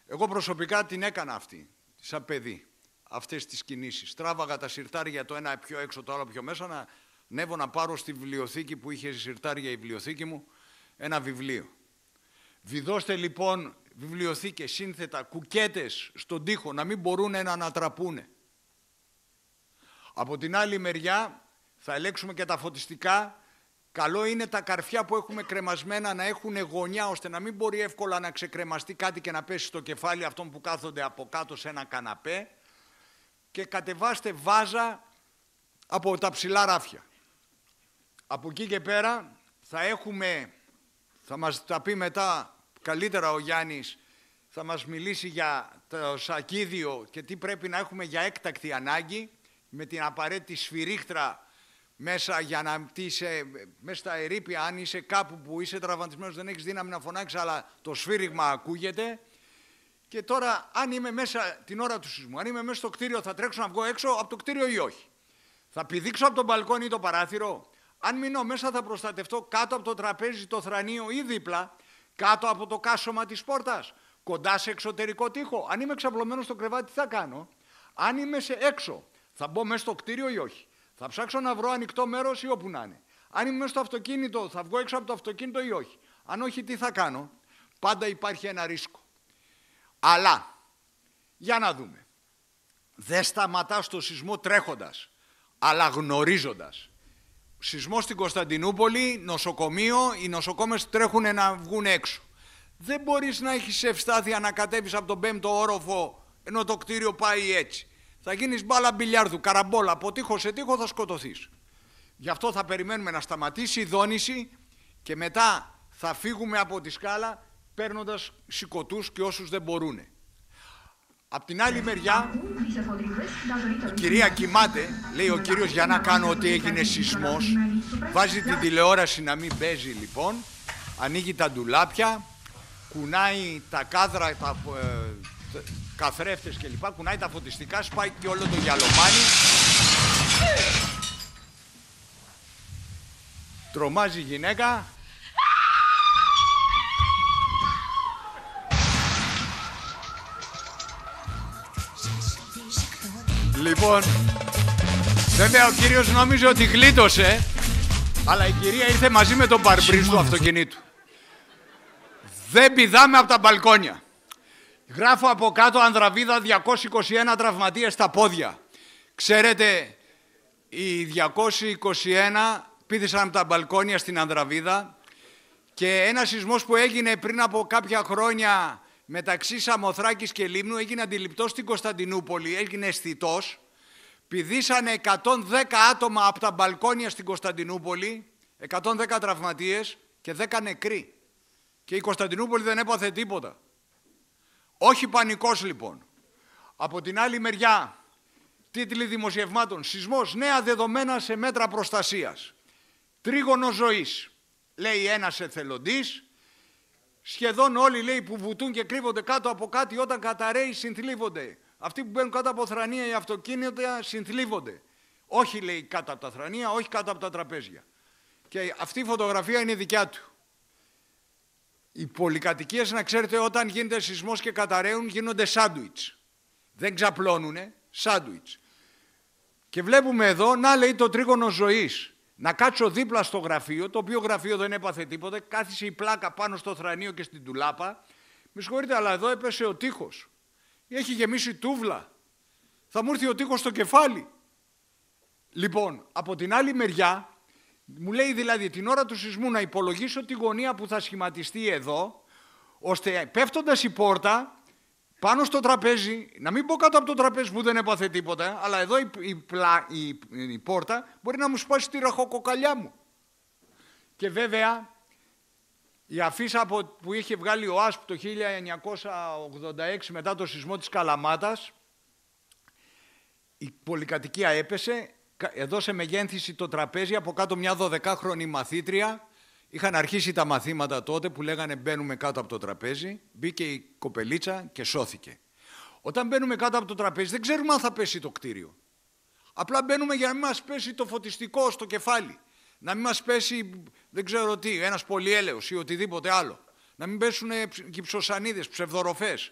εγώ προσωπικά την έκανα αυτή, σαν παιδί. Αυτές τις κινήσεις. Τράβαγα τα συρτάρια το ένα πιο έξω, το άλλο πιο μέσα, να ανέβω να πάρω στη βιβλιοθήκη που είχε συρτάρια η βιβλιοθήκη μου ένα βιβλίο. Βιδώστε λοιπόν βιβλιοθήκες, σύνθετα, κουκέτες στον τοίχο, να μην μπορούν να ανατραπούνε. Από την άλλη μεριά θα ελέγξουμε και τα φωτιστικά. Καλό είναι τα καρφιά που έχουμε κρεμασμένα να έχουν γωνιά, ώστε να μην μπορεί εύκολα να ξεκρεμαστεί κάτι και να πέσει στο κεφάλι αυτών που κάθονται από κάτω σε ένα καναπέ. Και κατεβάστε βάζα από τα ψηλά ράφια. Από εκεί και πέρα θα μας τα πει μετά καλύτερα ο Γιάννης, θα μας μιλήσει για το σακίδιο και τι πρέπει να έχουμε για έκτακτη ανάγκη, με την απαραίτητη σφυρίχτρα μέσα για να μέσα στα ερείπια, αν είσαι κάπου που είσαι τραυματισμένος δεν έχεις δύναμη να φωνάξεις, αλλά το σφύριγμα ακούγεται. Και τώρα, αν είμαι μέσα την ώρα του σεισμού, αν είμαι μέσα στο κτίριο, θα τρέξω να βγω έξω από το κτίριο ή όχι. Θα πηδήξω από τον μπαλκόνι ή το παράθυρο. Αν μείνω μέσα, θα προστατευτώ κάτω από το τραπέζι, το θρανίο ή δίπλα, κάτω από το κάσωμα της πόρτας, κοντά σε εξωτερικό τοίχο. Αν είμαι ξαπλωμένος στο κρεβάτι, τι θα κάνω. Αν είμαι έξω, θα μπω μέσα στο κτίριο ή όχι. Θα ψάξω να βρω ανοιχτό μέρος ή όπου να είναι. Αν είμαι μέσα στο αυτοκίνητο, θα βγω έξω από το αυτοκίνητο ή όχι. Αν όχι, τι θα κάνω. Πάντα υπάρχει ένα ρίσκο. Αλλά, για να δούμε, δεν σταματά στο σεισμό τρέχοντας, αλλά γνωρίζοντας. Σεισμό στην Κωνσταντινούπολη, νοσοκομείο, οι νοσοκόμες τρέχουν να βγουν έξω. Δεν μπορείς να έχεις ευστάθεια να κατέβεις από τον 5ο όροφο, ενώ το κτίριο πάει έτσι. Θα γίνεις μπάλα μπιλιάρδου, καραμπόλα, από τείχο σε τείχο θα σκοτωθείς. Γι' αυτό θα περιμένουμε να σταματήσει η δόνηση και μετά θα φύγουμε από τη σκάλα παίρνοντας σηκωτούς και όσους δεν μπορούν. Απ' την άλλη μεριά, η κυρία κοιμάται, λέει ο κύριος, για να κάνω ότι έγινε σεισμός. Βάζει την τηλεόραση να μην παίζει λοιπόν, ανοίγει τα ντουλάπια, κουνάει τα κάδρα, τα καθρέφτες κλπ, κουνάει τα φωτιστικά, σπάει και όλο το γυαλομάνι. Τρομάζει η γυναίκα. Λοιπόν, βέβαια ο κύριος νόμιζε ότι γλίτωσε, αλλά η κυρία ήρθε μαζί με τον παρμπρίζ του αυτοκινήτου. Δεν πηδάμε από τα μπαλκόνια. Γράφω από κάτω Ανδραβίδα 221 τραυματίες στα πόδια. Ξέρετε, οι 221 πήδησαν από τα μπαλκόνια στην Ανδραβίδα και ένας σεισμός που έγινε πριν από κάποια χρόνια μεταξύ Σαμοθράκης και Λίμνου έγινε αντιληπτός στην Κωνσταντινούπολη, έγινε αισθητός. Πηδήσανε 110 άτομα από τα μπαλκόνια στην Κωνσταντινούπολη, 110 τραυματίες και 10 νεκροί. Και η Κωνσταντινούπολη δεν έπαθε τίποτα. Όχι πανικός λοιπόν. Από την άλλη μεριά, τίτλοι δημοσιευμάτων, σεισμός, νέα δεδομένα σε μέτρα προστασίας. Τρίγωνο ζωής, λέει ένας εθελοντής. Σχεδόν όλοι, λέει, που βουτούν και κρύβονται κάτω από κάτι όταν καταραίει συνθλίβονται. Αυτοί που μπαίνουν κάτω από θρανία ή αυτοκίνητα συνθλίβονται. Όχι, λέει, κάτω από τα θρανία, όχι κάτω από τα τραπέζια. Και αυτή η φωτογραφία είναι δικιά του. Οι πολυκατοικίες, να ξέρετε, όταν γίνεται σεισμός και καταραίουν, γίνονται σάντουιτς. Δεν ξαπλώνουνε, σάντουιτς. Και βλέπουμε εδώ, να, λέει, το τρίγωνο ζωής. Να κάτσω δίπλα στο γραφείο, το οποίο γραφείο δεν έπαθε τίποτα, κάθισε η πλάκα πάνω στο θρανίο και στην τουλάπα. Με συγχωρείτε, αλλά εδώ έπεσε ο τείχος. Έχει γεμίσει τούβλα. Θα μου έρθει ο τείχος στο κεφάλι. Λοιπόν, από την άλλη μεριά, μου λέει δηλαδή την ώρα του σεισμού να υπολογίσω τη γωνία που θα σχηματιστεί εδώ, ώστε πέφτοντας η πόρτα πάνω στο τραπέζι, να μην πω κάτω από το τραπέζι που δεν έπαθε τίποτα, αλλά εδώ η πόρτα μπορεί να μου σπάσει τη ραχοκοκαλιά μου. Και βέβαια η αφίσα που είχε βγάλει ο ΑΣΠ το 1986 μετά το σεισμό της Καλαμάτας, η πολυκατοικία έπεσε, έδωσε μεγένθηση το τραπέζι, από κάτω μια 12χρονη μαθήτρια. Είχαν αρχίσει τα μαθήματα τότε που λέγανε μπαίνουμε κάτω από το τραπέζι, μπήκε η κοπελίτσα και σώθηκε. Όταν μπαίνουμε κάτω από το τραπέζι δεν ξέρουμε αν θα πέσει το κτίριο. Απλά μπαίνουμε για να μην μας πέσει το φωτιστικό στο κεφάλι. Να μην μας πέσει, δεν ξέρω τι, ένας πολυέλαιος ή οτιδήποτε άλλο. Να μην πέσουν gypsosανίδες, ψευδοροφές.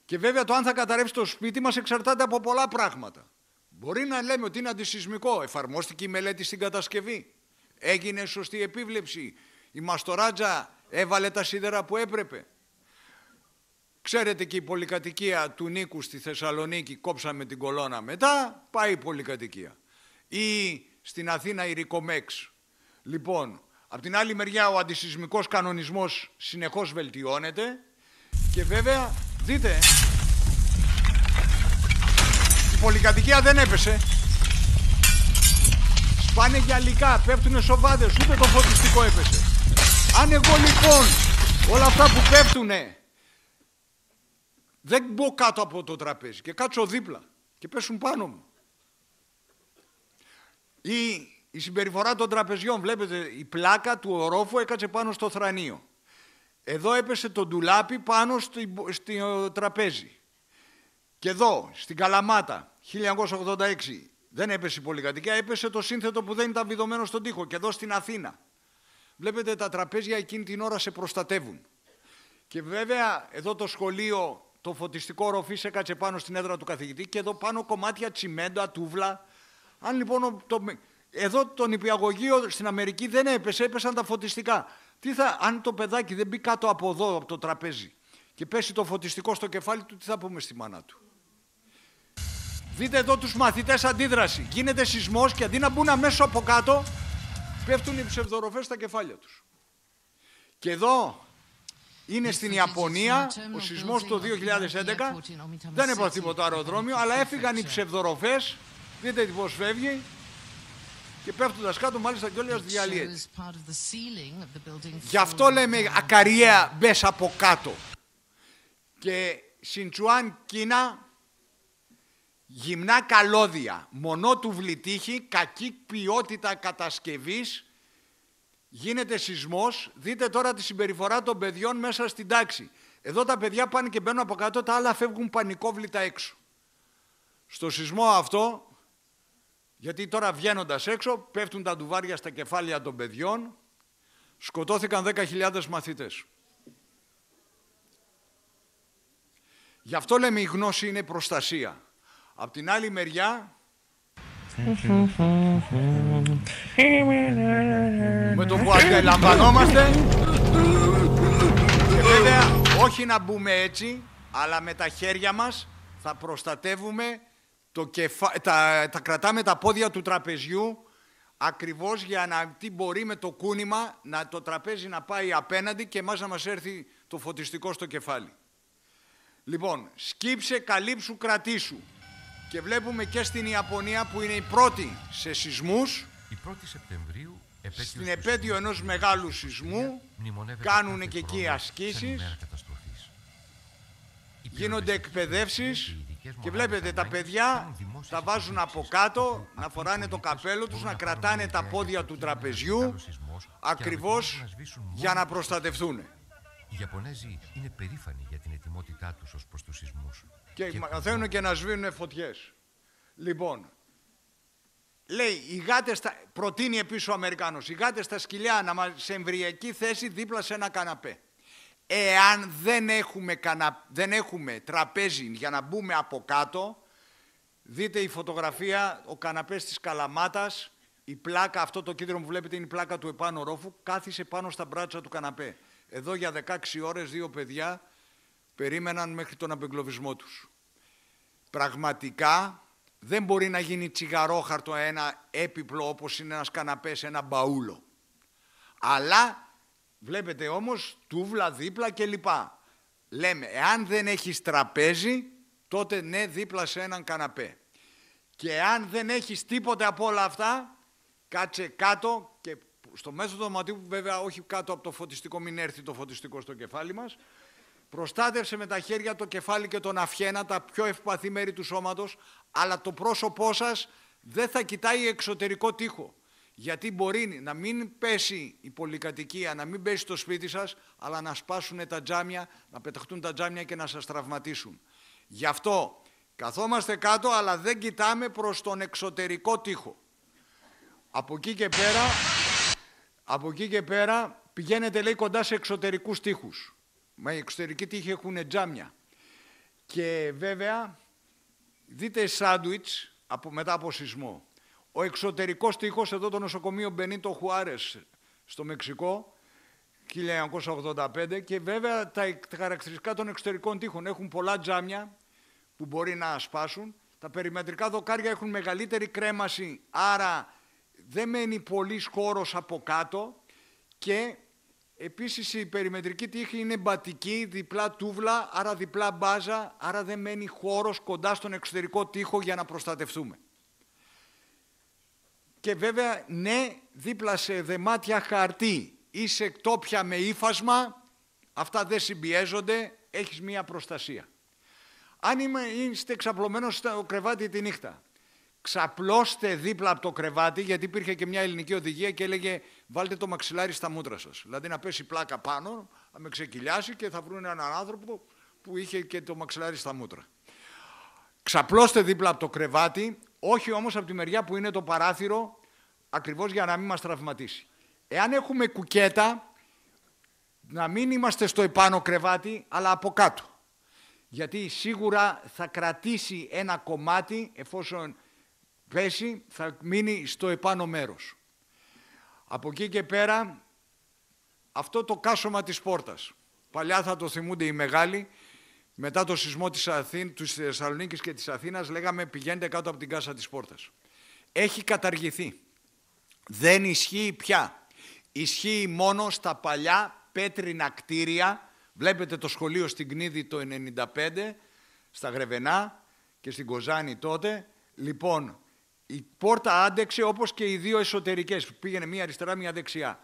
Και βέβαια το αν θα καταρρεύσει το σπίτι μας εξαρτάται από πολλά πράγματα. Μπορεί να λέμε ότι είναι αντισεισμικό, εφαρμόστηκε η μελέτη στην κατασκευή. Έγινε σωστή επίβλεψη, η μαστοράτζα έβαλε τα σίδερα που έπρεπε. Ξέρετε και η πολυκατοικία του Νίκου στη Θεσσαλονίκη, κόψαμε την κολόνα μετά, πάει η πολυκατοικία. Ή στην Αθήνα η Ρικομέξ. Λοιπόν, από την άλλη μεριά ο αντισεισμικός κανονισμός συνεχώς βελτιώνεται και βέβαια, δείτε, η πολυκατοικία δεν έπεσε. Πάνε γυαλικά, πέφτουνε σοβάδες, ούτε το φωτιστικό έπεσε. Αν εγώ λοιπόν όλα αυτά που πέφτουνε δεν μπω κάτω από το τραπέζι και κάτσω δίπλα και πέσουν πάνω μου. Ή η συμπεριφορά των τραπεζιών, βλέπετε η πλάκα του ορόφου έκατσε πάνω στο θρανίο. Εδώ έπεσε το ντουλάπι πάνω στο τραπέζι. Και εδώ, στην Καλαμάτα, 1986, δεν έπεσε η πολυκατοικία, έπεσε το σύνθετο που δεν ήταν βιδωμένο στον τοίχο. Και εδώ στην Αθήνα. Βλέπετε τα τραπέζια εκείνη την ώρα σε προστατεύουν. Και βέβαια εδώ το σχολείο, το φωτιστικό ροφής έκατσε πάνω στην έδρα του καθηγητή και εδώ πάνω κομμάτια τσιμέντο, τούβλα. Αν λοιπόν εδώ το νηπιαγωγείο στην Αμερική δεν έπεσε, έπεσαν τα φωτιστικά. Αν το παιδάκι δεν μπει κάτω από εδώ, από το τραπέζι και πέσει το φωτιστικό στο κεφάλι του, τι θα πούμε στη μάνα του. Δείτε εδώ τους μαθητές αντίδραση. Γίνεται σεισμός και αντί να μπουν αμέσως από κάτω, πέφτουν οι ψευδοροφές στα κεφάλια τους. Και εδώ είναι στην Ιαπωνία, ο σεισμός το 2011, δεν έπαθε τίποτα αεροδρόμιο, αλλά έφυγαν οι ψευδοροφές, δείτε πώς φεύγει, και πέφτοντας κάτω μάλιστα κιόλας διαλύεται. Γι' αυτό λέμε ακαριέα μπες από κάτω. Και Σιντσουάν, Κίνα, γυμνά καλώδια, μονότουβλη τύχη, κακή ποιότητα κατασκευής, γίνεται σεισμός. Δείτε τώρα τη συμπεριφορά των παιδιών μέσα στην τάξη. Εδώ τα παιδιά πάνε και μπαίνουν από κάτω, τα άλλα φεύγουν πανικόβλητα έξω. Στο σεισμό αυτό, γιατί τώρα βγαίνοντας έξω, πέφτουν τα ντουβάρια στα κεφάλια των παιδιών, σκοτώθηκαν 10.000 μαθητές. Γι' αυτό λέμε η γνώση είναι προστασία. Απ' την άλλη μεριά, με το που αντιλαμβανόμαστε, και βέβαια όχι να μπούμε έτσι, αλλά με τα χέρια μας θα προστατεύουμε, τα κρατάμε τα πόδια του τραπεζιού, ακριβώς για να τι μπορεί με το κούνημα να το τραπέζι να πάει απέναντι και εμάς να μας έρθει το φωτιστικό στο κεφάλι. Λοιπόν, σκύψε, καλύψου, κρατήσου. Και βλέπουμε και στην Ιαπωνία που είναι η πρώτη σε σεισμούς, η 1η Σεπτεμβρίου, στην επέτειο ενός μεγάλου σεισμού, κάνουν και εκεί ασκήσεις, γίνονται εκπαιδεύσεις και βλέπετε τα παιδιά τα βάζουν από κάτω, να φοράνε το καπέλο τους, να κρατάνε τα πόδια του τραπεζιού, ακριβώς για να προστατευτούν. Οι Ιαπωνέζοι είναι περήφανοι για την ετοιμότητά τους ως προς τους σεισμούς. Και μαθαίνουν και να σβήνουν φωτιές. Λοιπόν, λέει, οι γάτες, προτείνει επίσης ο Αμερικάνος, οι γάτες στα σκυλιά σε εμβρυακή θέση δίπλα σε ένα καναπέ. Εάν δεν έχουμε τραπέζι για να μπούμε από κάτω, δείτε η φωτογραφία, ο καναπές της Καλαμάτας, η πλάκα, αυτό το κίτρινο που βλέπετε είναι η πλάκα του επάνω ρόφου, κάθισε πάνω στα μπράτσα του καναπέ. Εδώ για 16 ώρες 2 παιδιά περίμεναν μέχρι τον απεγκλωβισμό τους. Πραγματικά δεν μπορεί να γίνει τσιγαρόχαρτο ένα έπιπλο όπως είναι ένας καναπές, ένα μπαούλο. Αλλά βλέπετε όμως τούβλα δίπλα κλπ. Λέμε, εάν δεν έχεις τραπέζι, τότε ναι, δίπλα σε έναν καναπέ. Και εάν δεν έχεις τίποτε από όλα αυτά, κάτσε κάτω και στο μέσο του δωματίου, βέβαια όχι κάτω από το φωτιστικό, μην έρθει το φωτιστικό στο κεφάλι μας, προστάτευσε με τα χέρια το κεφάλι και τον αυχένα, τα πιο ευπαθή μέρη του σώματος, αλλά το πρόσωπό σας δεν θα κοιτάει εξωτερικό τοίχο. Γιατί μπορεί να μην πέσει η πολυκατοικία, να μην πέσει το σπίτι σας, αλλά να σπάσουν τα τζάμια, να πεταχτούν τα τζάμια και να σας τραυματίσουν. Γι' αυτό καθόμαστε κάτω, αλλά δεν κοιτάμε προς τον εξωτερικό τοίχο. Από εκεί και πέρα πηγαίνετε, λέει, κοντά σε εξωτερικούς τοίχους. Μα οι εξωτερικοί τοίχοι έχουν τζάμια. Και βέβαια, δείτε σάντουιτς μετά από σεισμό. Ο εξωτερικός τοίχος, εδώ το νοσοκομείο Μπενίτο Χουάρες στο Μεξικό, 1985, και βέβαια τα χαρακτηριστικά των εξωτερικών τοίχων έχουν πολλά τζάμια που μπορεί να σπάσουν. Τα περιμετρικά δοκάρια έχουν μεγαλύτερη κρέμαση, άρα δεν μένει πολύς χώρος από κάτω, και επίσης η περιμετρική τύχη είναι μπατική, διπλά τούβλα, άρα διπλά μπάζα, άρα δεν μένει χώρος κοντά στον εξωτερικό τοίχο για να προστατευτούμε. Και βέβαια, ναι, δίπλα σε δεμάτια χαρτί ή σε τόπια με ύφασμα, αυτά δεν συμπιέζονται, έχεις μία προστασία. Αν είστε εξαπλωμένος στο κρεβάτι τη νύχτα, ξαπλώστε δίπλα από το κρεβάτι, γιατί υπήρχε και μια ελληνική οδηγία και έλεγε βάλτε το μαξιλάρι στα μούτρα σας. Δηλαδή να πέσει πλάκα πάνω, να με ξεκυλιάσει και θα βρουν έναν άνθρωπο που είχε και το μαξιλάρι στα μούτρα. Ξαπλώστε δίπλα από το κρεβάτι, όχι όμως από τη μεριά που είναι το παράθυρο, ακριβώς για να μην μας τραυματίσει. Εάν έχουμε κουκέτα, να μην είμαστε στο επάνω κρεβάτι, αλλά από κάτω. Γιατί σίγουρα θα κρατήσει ένα κομμάτι, εφόσον πέσει, θα μείνει στο επάνω μέρος. Από εκεί και πέρα, αυτό το κάσωμα της πόρτας. Παλιά θα το θυμούνται οι μεγάλοι, μετά το σεισμό της Θεσσαλονίκης και της Αθήνας, λέγαμε πηγαίνετε κάτω από την κάσα της πόρτας. Έχει καταργηθεί. Δεν ισχύει πια. Ισχύει μόνο στα παλιά πέτρινα κτίρια. Βλέπετε το σχολείο στην Κνίδη το 1995, στα Γρεβενά και στην Κοζάνη τότε. Λοιπόν, Η πόρτα άντεξε όπως και οι δύο εσωτερικές. Πήγαινε μία αριστερά, μία δεξιά.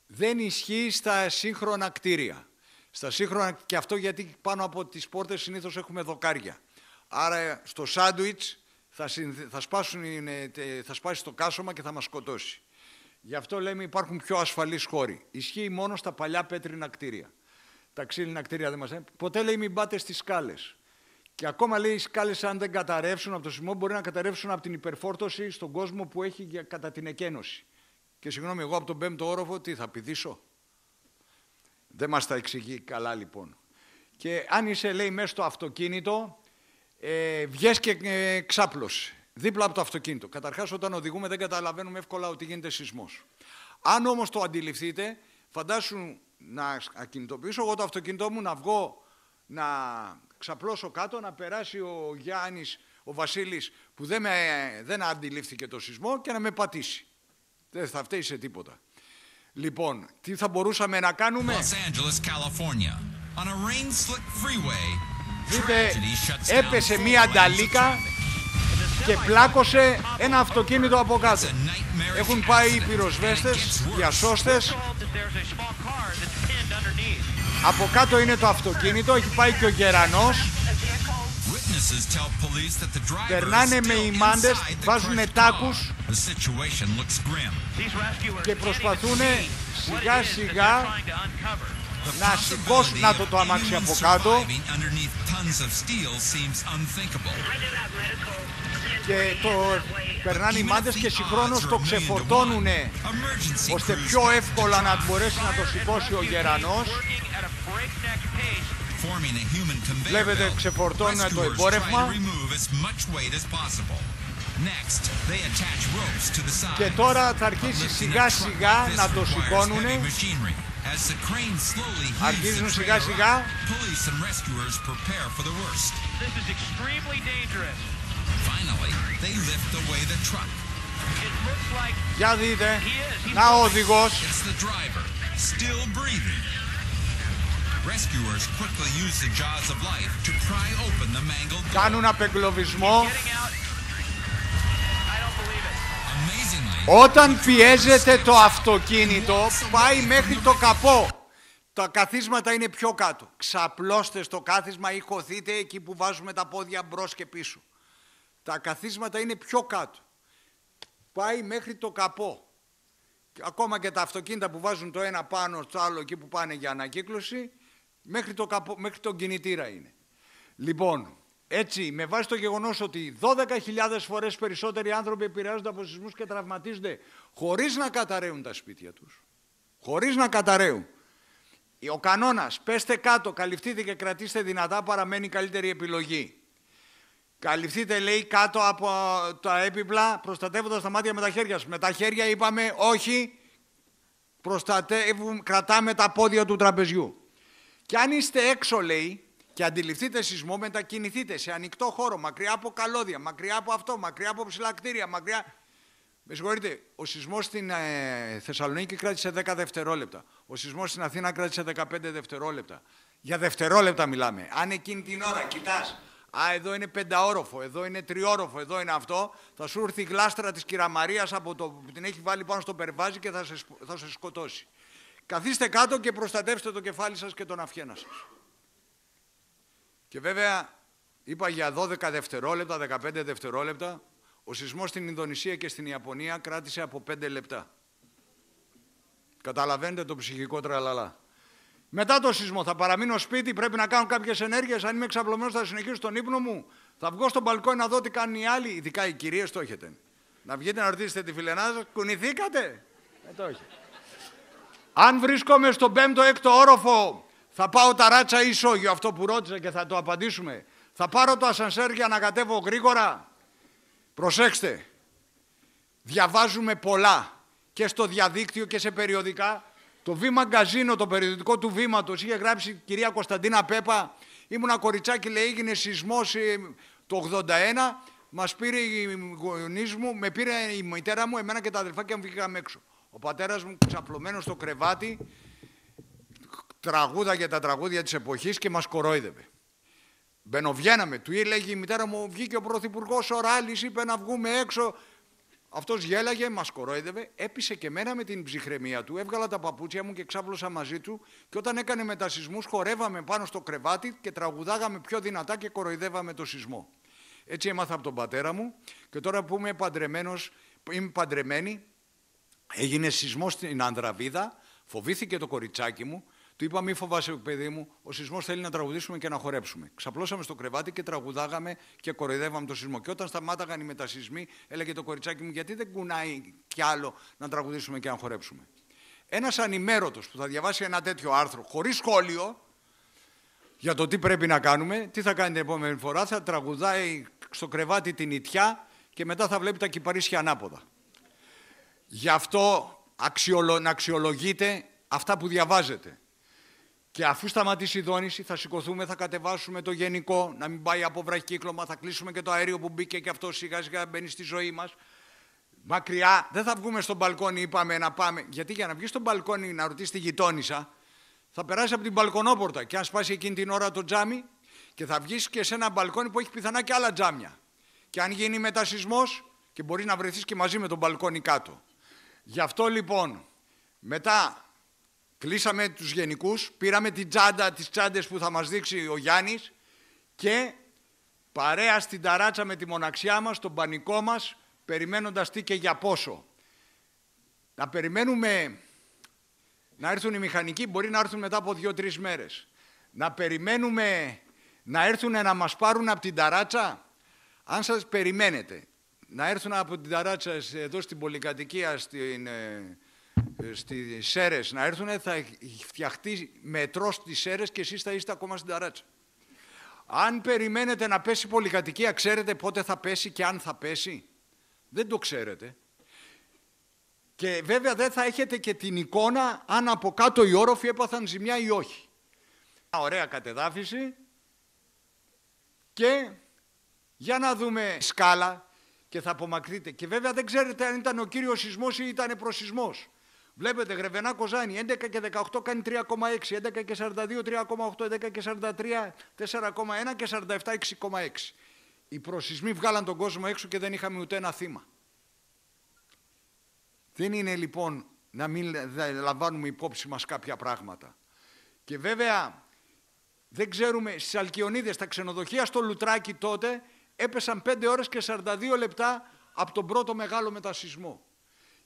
Δεν ισχύει στα σύγχρονα κτίρια. Στα σύγχρονα, και αυτό γιατί πάνω από τις πόρτες συνήθως έχουμε δοκάρια. Άρα στο σάντουιτς θα σπάσει το κάσωμα και θα μας σκοτώσει. Γι' αυτό λέμε υπάρχουν πιο ασφαλείς χώροι. Ισχύει μόνο στα παλιά πέτρινα κτίρια. Τα ξύλινα κτίρια δεν μας λένε. Ποτέ λέει μην πάτε στις σκάλες. Και ακόμα λέει οι σκάλες αν δεν καταρρεύσουν από το σεισμό μπορεί να καταρρεύσουν από την υπερφόρτωση στον κόσμο που έχει κατά την εκένωση. Και συγγνώμη, εγώ από τον 5ο όροφο τι θα πηδήσω? Δεν μας τα εξηγεί καλά λοιπόν. Και αν είσαι λέει μέσα στο αυτοκίνητο, βγες και ξάπλωσε δίπλα από το αυτοκίνητο. Καταρχάς όταν οδηγούμε δεν καταλαβαίνουμε εύκολα ότι γίνεται σεισμός. Αν όμως το αντιληφθείτε, φαντάσου να ακινητοποιήσω εγώ το αυτοκίνητό μου, να βγω να ξαπλώσω κάτω, να περάσει ο Γιάννης, ο Βασίλης που δεν αντιλήφθηκε το σεισμό και να με πατήσει. Δεν θα φταίει σε τίποτα. Λοιπόν, τι θα μπορούσαμε να κάνουμε? Δείτε, έπεσε μία νταλίκα και πλάκωσε ένα αυτοκίνητο από κάτω. Έχουν πάει οι πυροσβέστες, διασώστες. Από κάτω είναι το αυτοκίνητο, έχει πάει και ο γερανός. Περνάνε με ημάντες, βάζουν τάκους και προσπαθούν σιγά σιγά να σηκώσουν το αμάξι από κάτω. Και περνάνε οι μάντες και συγχρόνως το ξεφορτώνουν ώστε πιο εύκολα να μπορέσει να το σηκώσει ο γερανός. Βλέπετε, ξεφορτώνουν το εμπόρευμα. Και τώρα θα αρχίσει σιγά σιγά να το σηκώνουν. Αρχίζουν σιγά σιγά. Για δείτε, να ο οδηγός. Κάνουν απεγκλωβισμό. Όταν πιέζεται το αυτοκίνητο πάει μέχρι το καπό. Τα καθίσματα είναι πιο κάτω. Ξαπλώστε στο κάθισμα ή χωθείτε εκεί που βάζουμε τα πόδια μπρος και πίσω. Τα καθίσματα είναι πιο κάτω. Πάει μέχρι το καπό. Ακόμα και τα αυτοκίνητα που βάζουν το ένα πάνω στο άλλο εκεί που πάνε για ανακύκλωση, μέχρι τον κινητήρα είναι. Λοιπόν, έτσι, με βάση το γεγονός ότι 12.000 φορές περισσότεροι άνθρωποι επηρεάζονται από σεισμούς και τραυματίζονται χωρίς να καταραίουν τα σπίτια τους. Χωρίς να καταραίουν. Ο κανόνας, πέστε κάτω, καλυφθείτε και κρατήστε δυνατά, παραμένει η καλύτερη επιλογή. Καλυφθείτε, λέει, κάτω από τα έπιπλα, προστατεύοντας τα μάτια με τα χέρια σας. Με τα χέρια είπαμε όχι, κρατάμε τα πόδια του τραπεζιού. Και αν είστε έξω, λέει, και αντιληφθείτε σεισμό, μετακινηθείτε σε ανοιχτό χώρο, μακριά από καλώδια, μακριά από αυτό, μακριά από ψηλά κτίρια, μακριά... Με συγχωρείτε, ο σεισμός στην Θεσσαλονίκη κράτησε 10 δευτερόλεπτα. Ο σεισμός στην Αθήνα κράτησε 15 δευτερόλεπτα. Για δευτερόλεπτα μιλάμε. Αν εκείνη την ώρα κοιτάς, εδώ είναι 5όροφο, εδώ είναι 3όροφο, εδώ είναι αυτό, θα σου έρθει η γλάστρα της Κυραμαρίας που την έχει βάλει πάνω στο περβάζι και θα σε σκοτώσει. Καθίστε κάτω και προστατεύστε το κεφάλι σας και τον αυχένα σας. Και βέβαια, είπα για 12 δευτερόλεπτα, 15 δευτερόλεπτα, ο σεισμός στην Ινδονησία και στην Ιαπωνία κράτησε από 5 λεπτά. Καταλαβαίνετε το ψυχικό τραλαλά. Μετά το σεισμό θα παραμείνω σπίτι, πρέπει να κάνω κάποιες ενέργειες. Αν είμαι εξαπλωμένος θα συνεχίσω τον ύπνο μου. Θα βγω στο μπαλκόνι να δω τι κάνουν οι άλλοι. Ειδικά οι κυρίες το έχετε. Να βγείτε να ρωτήσετε τη φιλενάδα σας, κουνηθήκατε? Το έχετε. Αν βρίσκομαι στον 5ο-6ο όροφο, θα πάω ταράτσα ή σόγιο, αυτό που ρώτησα και θα το απαντήσουμε. Θα πάρω το ασανσέρ για να κατέβω γρήγορα. Προσέξτε, διαβάζουμε πολλά και στο διαδίκτυο και σε περιοδικά. Το Βήμα Γκαζίνο, το περιοδικό του Βήματος, είχε γράψει η κυρία Κωνσταντίνα Πέπα. Ήμουνα κοριτσάκι, λέει, έγινε σεισμός το 81. Μας πήρε οι γονείς μου, με πήρε η μητέρα μου, εμένα και τα αδελφάκια μου βγήκαμε έξω. Ο πατέρας μου ξαπλωμένος στο κρεβάτι, τραγούδαγε τα τραγούδια της εποχής και μας κορόιδευε. Μπαινοβγαίναμε, του έλεγε η μητέρα μου, βγήκε ο πρωθυπουργός ο Ράλης, είπε να βγούμε έξω. Αυτός γέλαγε, μας κορόιδευε, έπεισε και μένα με την ψυχραιμία του, έβγαλα τα παπούτσια μου και ξάπλωσα μαζί του και όταν έκανε μετασυσμούς χορεύαμε πάνω στο κρεβάτι και τραγουδάγαμε πιο δυνατά και κοροϊδεύαμε το σεισμό. Έτσι έμαθα από τον πατέρα μου και τώρα που είμαι παντρεμένη, έγινε σεισμός στην Ανδραβίδα, φοβήθηκε το κοριτσάκι μου, του είπα μη φοβάσαι παιδί μου, ο σεισμός θέλει να τραγουδήσουμε και να χορέψουμε. Ξαπλώσαμε στο κρεβάτι και τραγουδάγαμε και κοροϊδεύαμε το σεισμό. Και όταν σταμάταγαν οι μετασυσμοί, έλεγε το κοριτσάκι μου γιατί δεν κουνάει κι άλλο να τραγουδήσουμε και να χορέψουμε. Ένας ανημέρωτος που θα διαβάσει ένα τέτοιο άρθρο χωρίς σχόλιο για το τι πρέπει να κάνουμε, τι θα κάνει την επόμενη φορά, θα τραγουδάει στο κρεβάτι την ιτιά και μετά θα βλέπει τα κυπαρίσια ανάποδα. Γι' αυτό να αξιολογείτε αυτά που διαβάζετε. Και αφού σταματήσει η δόνηση θα σηκωθούμε, θα κατεβάσουμε το γενικό, να μην πάει από βραχικύκλωμα, θα κλείσουμε και το αέριο που μπήκε και αυτό σιγά σιγά μπαίνει στη ζωή μας. Μακριά, δεν θα βγούμε στο μπαλκόνι, είπαμε να πάμε. Γιατί για να βγει στο μπαλκόνι να ρωτήσει τη γειτόνισσα, θα περάσει από την μπαλκονόπορτα και αν σπάσει εκείνη την ώρα το τζάμι και θα βγεις και σε ένα μπαλκόνι που έχει πιθανά και άλλα τζάμια. Και αν γίνει μετασυσμός και μπορεί να βρεθείς και μαζί με τον μπαλκόνι κάτω. Γι' αυτό λοιπόν μετά κλείσαμε τους γενικούς, πήραμε την τσάντα, τις τσάντες που θα μας δείξει ο Γιάννης και παρέα στην ταράτσα με τη μοναξιά μας, τον πανικό μας, περιμένοντας τι και για πόσο. Να περιμένουμε να έρθουν οι μηχανικοί, μπορεί να έρθουν μετά από 2-3 μέρες. Να περιμένουμε να έρθουν να μας πάρουν από την ταράτσα. Αν σας περιμένετε να έρθουν από την ταράτσα εδώ στην πολυκατοικία, στις Σέρρες, να έρθουν, θα φτιαχτεί μετρό στις Σέρρες και εσείς θα είστε ακόμα στην ταράτσα. Αν περιμένετε να πέσει η πολυκατοικία, ξέρετε πότε θα πέσει και αν θα πέσει. Δεν το ξέρετε. Και βέβαια δεν θα έχετε και την εικόνα αν από κάτω οι όροφοι έπαθαν ζημιά ή όχι. Μια ωραία κατεδάφιση και για να δούμε σκάλα και θα απομακρύνετε. Και βέβαια δεν ξέρετε αν ήταν ο κύριος σεισμός ή ήταν προσεισμός. Βλέπετε Γρεβενά Κοζάνη 11 και 18 κάνει 3,6, 11 και 42 3,8, 11 και 43 4,1 και 47 6,6. Οι προσεισμοί βγάλαν τον κόσμο έξω και δεν είχαμε ούτε ένα θύμα. Δεν είναι λοιπόν να μην λαμβάνουμε υπόψη μας κάποια πράγματα. Και βέβαια δεν ξέρουμε, στις Αλκιονίδες, στα ξενοδοχεία στο Λουτράκι τότε έπεσαν 5 ώρες και 42 λεπτά από τον πρώτο μεγάλο μετασεισμό.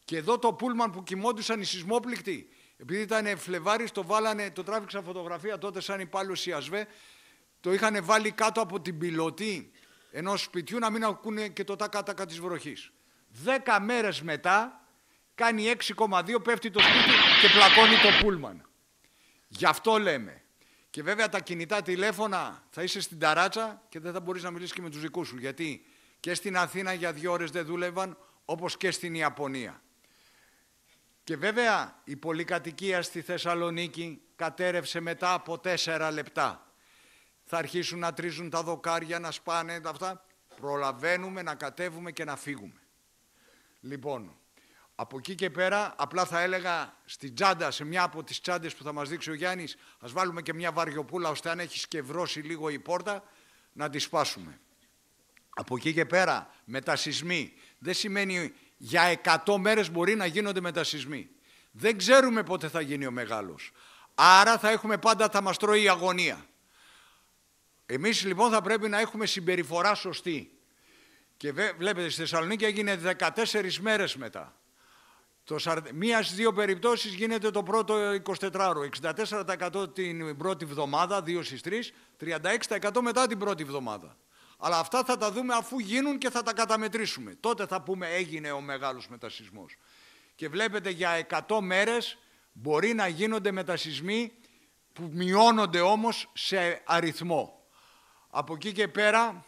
Και εδώ το πούλμαν που κοιμόντουσαν οι σεισμόπληκτοι, επειδή ήταν Φλεβάρης, το βάλανε, το τράβηξα φωτογραφία τότε σαν υπάλληλος η ΑΣΒΕ, το είχαν βάλει κάτω από την πιλωτή ενός σπιτιού να μην ακούνε και το τάκα-τάκα της βροχής. 10 μέρες μετά κάνει 6,2, πέφτει το σπίτι και πλακώνει το πούλμαν. Γι' αυτό λέμε. Και βέβαια τα κινητά τηλέφωνα θα είσαι στην ταράτσα και δεν θα μπορείς να μιλήσεις και με τους δικούς σου. Γιατί και στην Αθήνα για 2 ώρες δεν δούλευαν, όπως και στην Ιαπωνία. Και βέβαια η πολυκατοικία στη Θεσσαλονίκη κατέρευσε μετά από 4 λεπτά. Θα αρχίσουν να τρίζουν τα δοκάρια, να σπάνε αυτά. Προλαβαίνουμε να κατέβουμε και να φύγουμε. Λοιπόν, από εκεί και πέρα απλά θα έλεγα στην τσάντα, σε μια από τις τσάντες που θα μας δείξει ο Γιάννης, ας βάλουμε και μια βαριοπούλα ώστε αν έχει σκευρώσει λίγο η πόρτα να τη σπάσουμε. Από εκεί και πέρα μετασεισμοί δεν σημαίνει για 100 μέρες μπορεί να γίνονται μετασεισμοί. Δεν ξέρουμε πότε θα γίνει ο μεγάλος. Άρα θα έχουμε πάντα, θα μας τρώει η αγωνία. Εμείς λοιπόν θα πρέπει να έχουμε συμπεριφορά σωστή. Και βλέπετε στη Θεσσαλονίκη έγινε 14 μέρες μετά. Μία στις 2 περιπτώσεις γίνεται το πρώτο 24ωρο. 64% την πρώτη εβδομάδα, 2 στις 3, 36% μετά την πρώτη εβδομάδα. Αλλά αυτά θα τα δούμε αφού γίνουν και θα τα καταμετρήσουμε. Τότε θα πούμε έγινε ο μεγάλος μετασεισμός. Και βλέπετε για 100 μέρες μπορεί να γίνονται μετασεισμοί που μειώνονται όμως σε αριθμό. Από εκεί και πέρα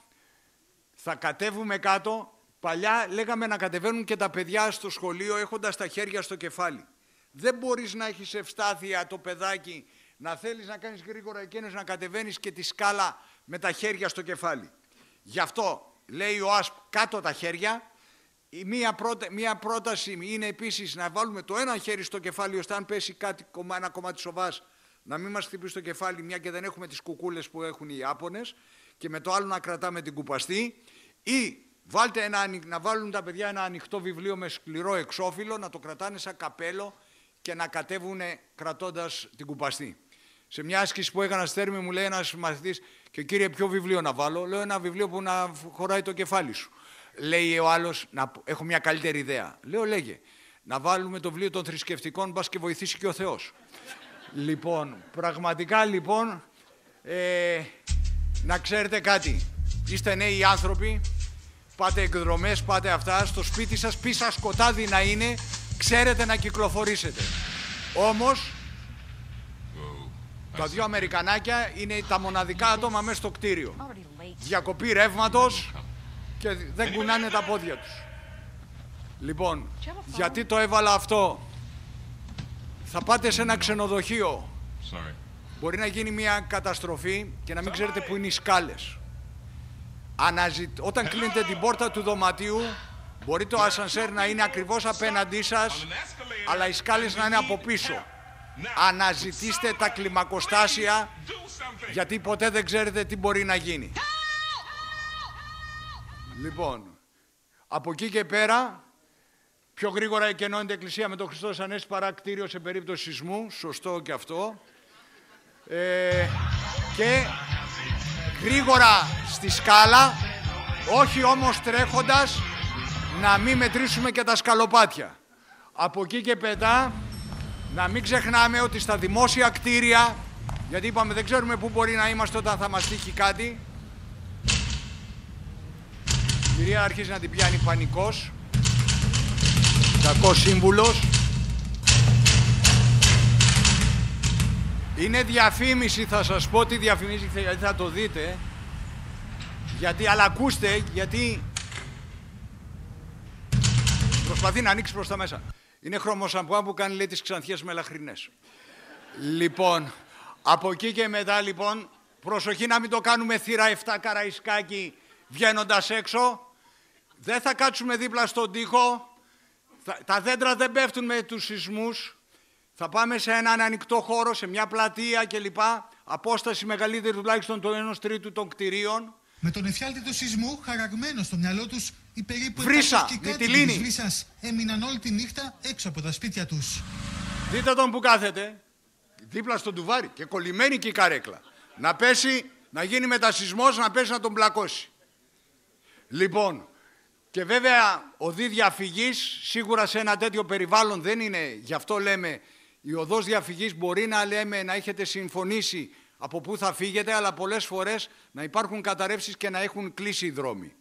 θα κατέβουμε κάτω. Παλιά λέγαμε να κατεβαίνουν και τα παιδιά στο σχολείο έχοντας τα χέρια στο κεφάλι. Δεν μπορείς να έχεις ευστάθεια το παιδάκι, να θέλεις να κάνεις γρήγορα εκείνος να κατεβαίνεις και τη σκάλα με τα χέρια στο κεφάλι. Γι' αυτό λέει ο ΑΣΠ κάτω τα χέρια. Μία πρόταση είναι επίσης να βάλουμε το ένα χέρι στο κεφάλι ώστε αν πέσει ένα κομμάτι σοβάς να μην μας χτυπήσει το κεφάλι, μια και δεν έχουμε τις κουκούλες που έχουν οι Ιάπωνες, και με το άλλο να κρατάμε την κουπαστή, ή Να βάλουν τα παιδιά ένα ανοιχτό βιβλίο με σκληρό εξώφυλλο, να το κρατάνε σαν καπέλο και να κατέβουν κρατώντας την κουπαστή. Σε μια άσκηση που έκανα στη Θέρμη μου λέει ένας μαθητής, και κύριε ποιο βιβλίο να βάλω? Λέω ένα βιβλίο που να χωράει το κεφάλι σου. Λέει ο άλλος, έχω μια καλύτερη ιδέα. Λέω λέγε, να βάλουμε το βιβλίο των θρησκευτικών, μπας και βοηθήσει και ο Θεός. Λοιπόν, πραγματικά λοιπόν, να ξέρετε κάτι, είστε νέοι άνθρωποι, πάτε εκδρομές, πάτε αυτά, στο σπίτι σας πίσα σκοτάδι να είναι, ξέρετε να κυκλοφορήσετε. Όμως, τα δύο Αμερικανάκια είναι τα μοναδικά άτομα μέσα στο κτίριο. Διακοπή ρεύματος και δεν κουνάνε τα πόδια τους. Λοιπόν, γιατί το έβαλα αυτό? Θα πάτε σε ένα ξενοδοχείο. Μπορεί να γίνει μια καταστροφή και να μην ξέρετε που είναι οι σκάλες. Όταν κλείνετε την πόρτα του δωματίου, μπορεί το ασανσέρ να είναι ακριβώς απέναντί σας, αλλά οι σκάλες να είναι από πίσω. Αναζητήστε τα κλιμακοστάσια, γιατί ποτέ δεν ξέρετε τι μπορεί να γίνει. Λοιπόν, από εκεί και πέρα, πιο γρήγορα εκενώνεται η Εκκλησία με τον Χριστός Ανέστη παρά κτίριο σε περίπτωση σεισμού, σωστό και αυτό. Και γρήγορα στη σκάλα, όχι όμως τρέχοντας, να μην μετρήσουμε και τα σκαλοπάτια. Από εκεί και πετά, να μην ξεχνάμε ότι στα δημόσια κτίρια, γιατί είπαμε δεν ξέρουμε πού μπορεί να είμαστε όταν θα μας τύχει κάτι. Η κυρία αρχίζει να την πιάνει πανικός. Κακός σύμβουλος. Είναι διαφήμιση, θα σας πω τι διαφημίζει, γιατί θα το δείτε. Αλλά ακούστε, γιατί προσπαθεί να ανοίξει προς τα μέσα. Είναι χρωμοσαμπουά που κάνει, λέει, τις ξανθιές μελαχρινές. Λοιπόν, από εκεί και μετά, λοιπόν, προσοχή να μην το κάνουμε θύρα 7 Καραϊσκάκι βγαίνοντας έξω. Δεν θα κάτσουμε δίπλα στον τοίχο. Τα δέντρα δεν πέφτουν με τους σεισμούς. Θα πάμε σε έναν ανοιχτό χώρο, σε μια πλατεία κλπ. Απόσταση μεγαλύτερη τουλάχιστον το 1/3 των κτηρίων. Με τον εφιάλτη του σεισμού χαραγμένο στο μυαλό τους, οι περίπου 100 κάτοικοι της Βρύσσας έμειναν όλη τη νύχτα έξω από τα σπίτια τους. Δείτε τον που κάθεται, δίπλα στο ντουβάρι και κολλημένη και η καρέκλα. Να πέσει, να γίνει μετασεισμός, να πέσει να τον πλακώσει. Λοιπόν, και βέβαια οδοί διαφυγής σίγουρα σε ένα τέτοιο περιβάλλον δεν είναι, γι' αυτό λέμε η οδός διαφυγής μπορεί να λέμε να έχετε συμφωνήσει από πού θα φύγετε, αλλά πολλές φορές να υπάρχουν καταρρεύσεις και να έχουν κλείσει οι δρόμοι.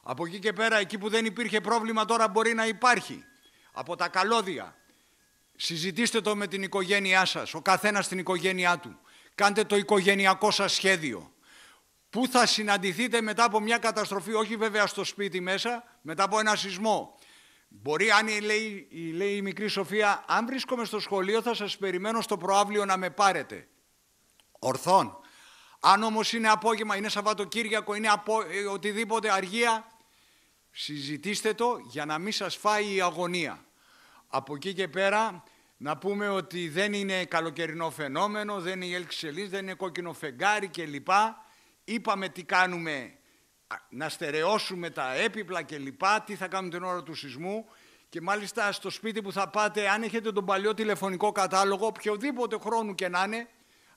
Από εκεί και πέρα, εκεί που δεν υπήρχε πρόβλημα τώρα μπορεί να υπάρχει. Από τα καλώδια. Συζητήστε το με την οικογένειά σας, ο καθένας στην οικογένειά του. Κάντε το οικογενειακό σας σχέδιο. Πού θα συναντηθείτε μετά από μια καταστροφή, όχι βέβαια στο σπίτι μέσα, μετά από ένα σεισμό. Μπορεί, αν λέει η μικρή Σοφία, αν βρίσκομαι στο σχολείο θα σας περιμένω στο προαύλιο να με πάρετε. Ορθόν. Αν όμως είναι απόγευμα, είναι Σαββατοκύριακο, είναι οτιδήποτε αργία, συζητήστε το για να μην σας φάει η αγωνία. Από εκεί και πέρα να πούμε ότι δεν είναι καλοκαιρινό φαινόμενο, δεν είναι η έλξη σελήνης, δεν είναι κόκκινο φεγγάρι κλπ. Είπαμε τι κάνουμε, να στερεώσουμε τα έπιπλα κλπ. Τι θα κάνουμε την ώρα του σεισμού. Και μάλιστα στο σπίτι που θα πάτε, αν έχετε τον παλιό τηλεφωνικό κατάλογο, οποιοδήποτε χρόνου και να είναι,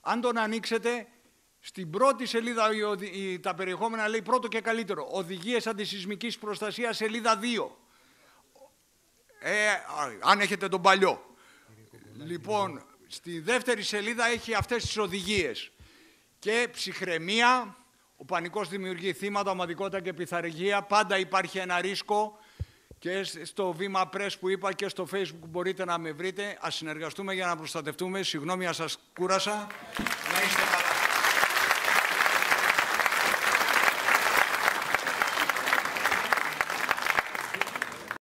αν τον ανοίξετε, στην πρώτη σελίδα τα περιεχόμενα λέει πρώτο και καλύτερο. Οδηγίες αντισεισμικής προστασίας, σελίδα 2. Αν έχετε τον παλιό. Λοιπόν, στη δεύτερη σελίδα έχει αυτές τις οδηγίες. Και ψυχραιμία, ο πανικός δημιουργεί θύματα, ομαδικότητα και πειθαρχία. Πάντα υπάρχει ένα ρίσκο. Και στο Βήμα Press που είπα και στο Facebook μπορείτε να με βρείτε. Ας συνεργαστούμε για να προστατευτούμε. Συγγνώμη αν σας κούρασα. Να είστε καλά.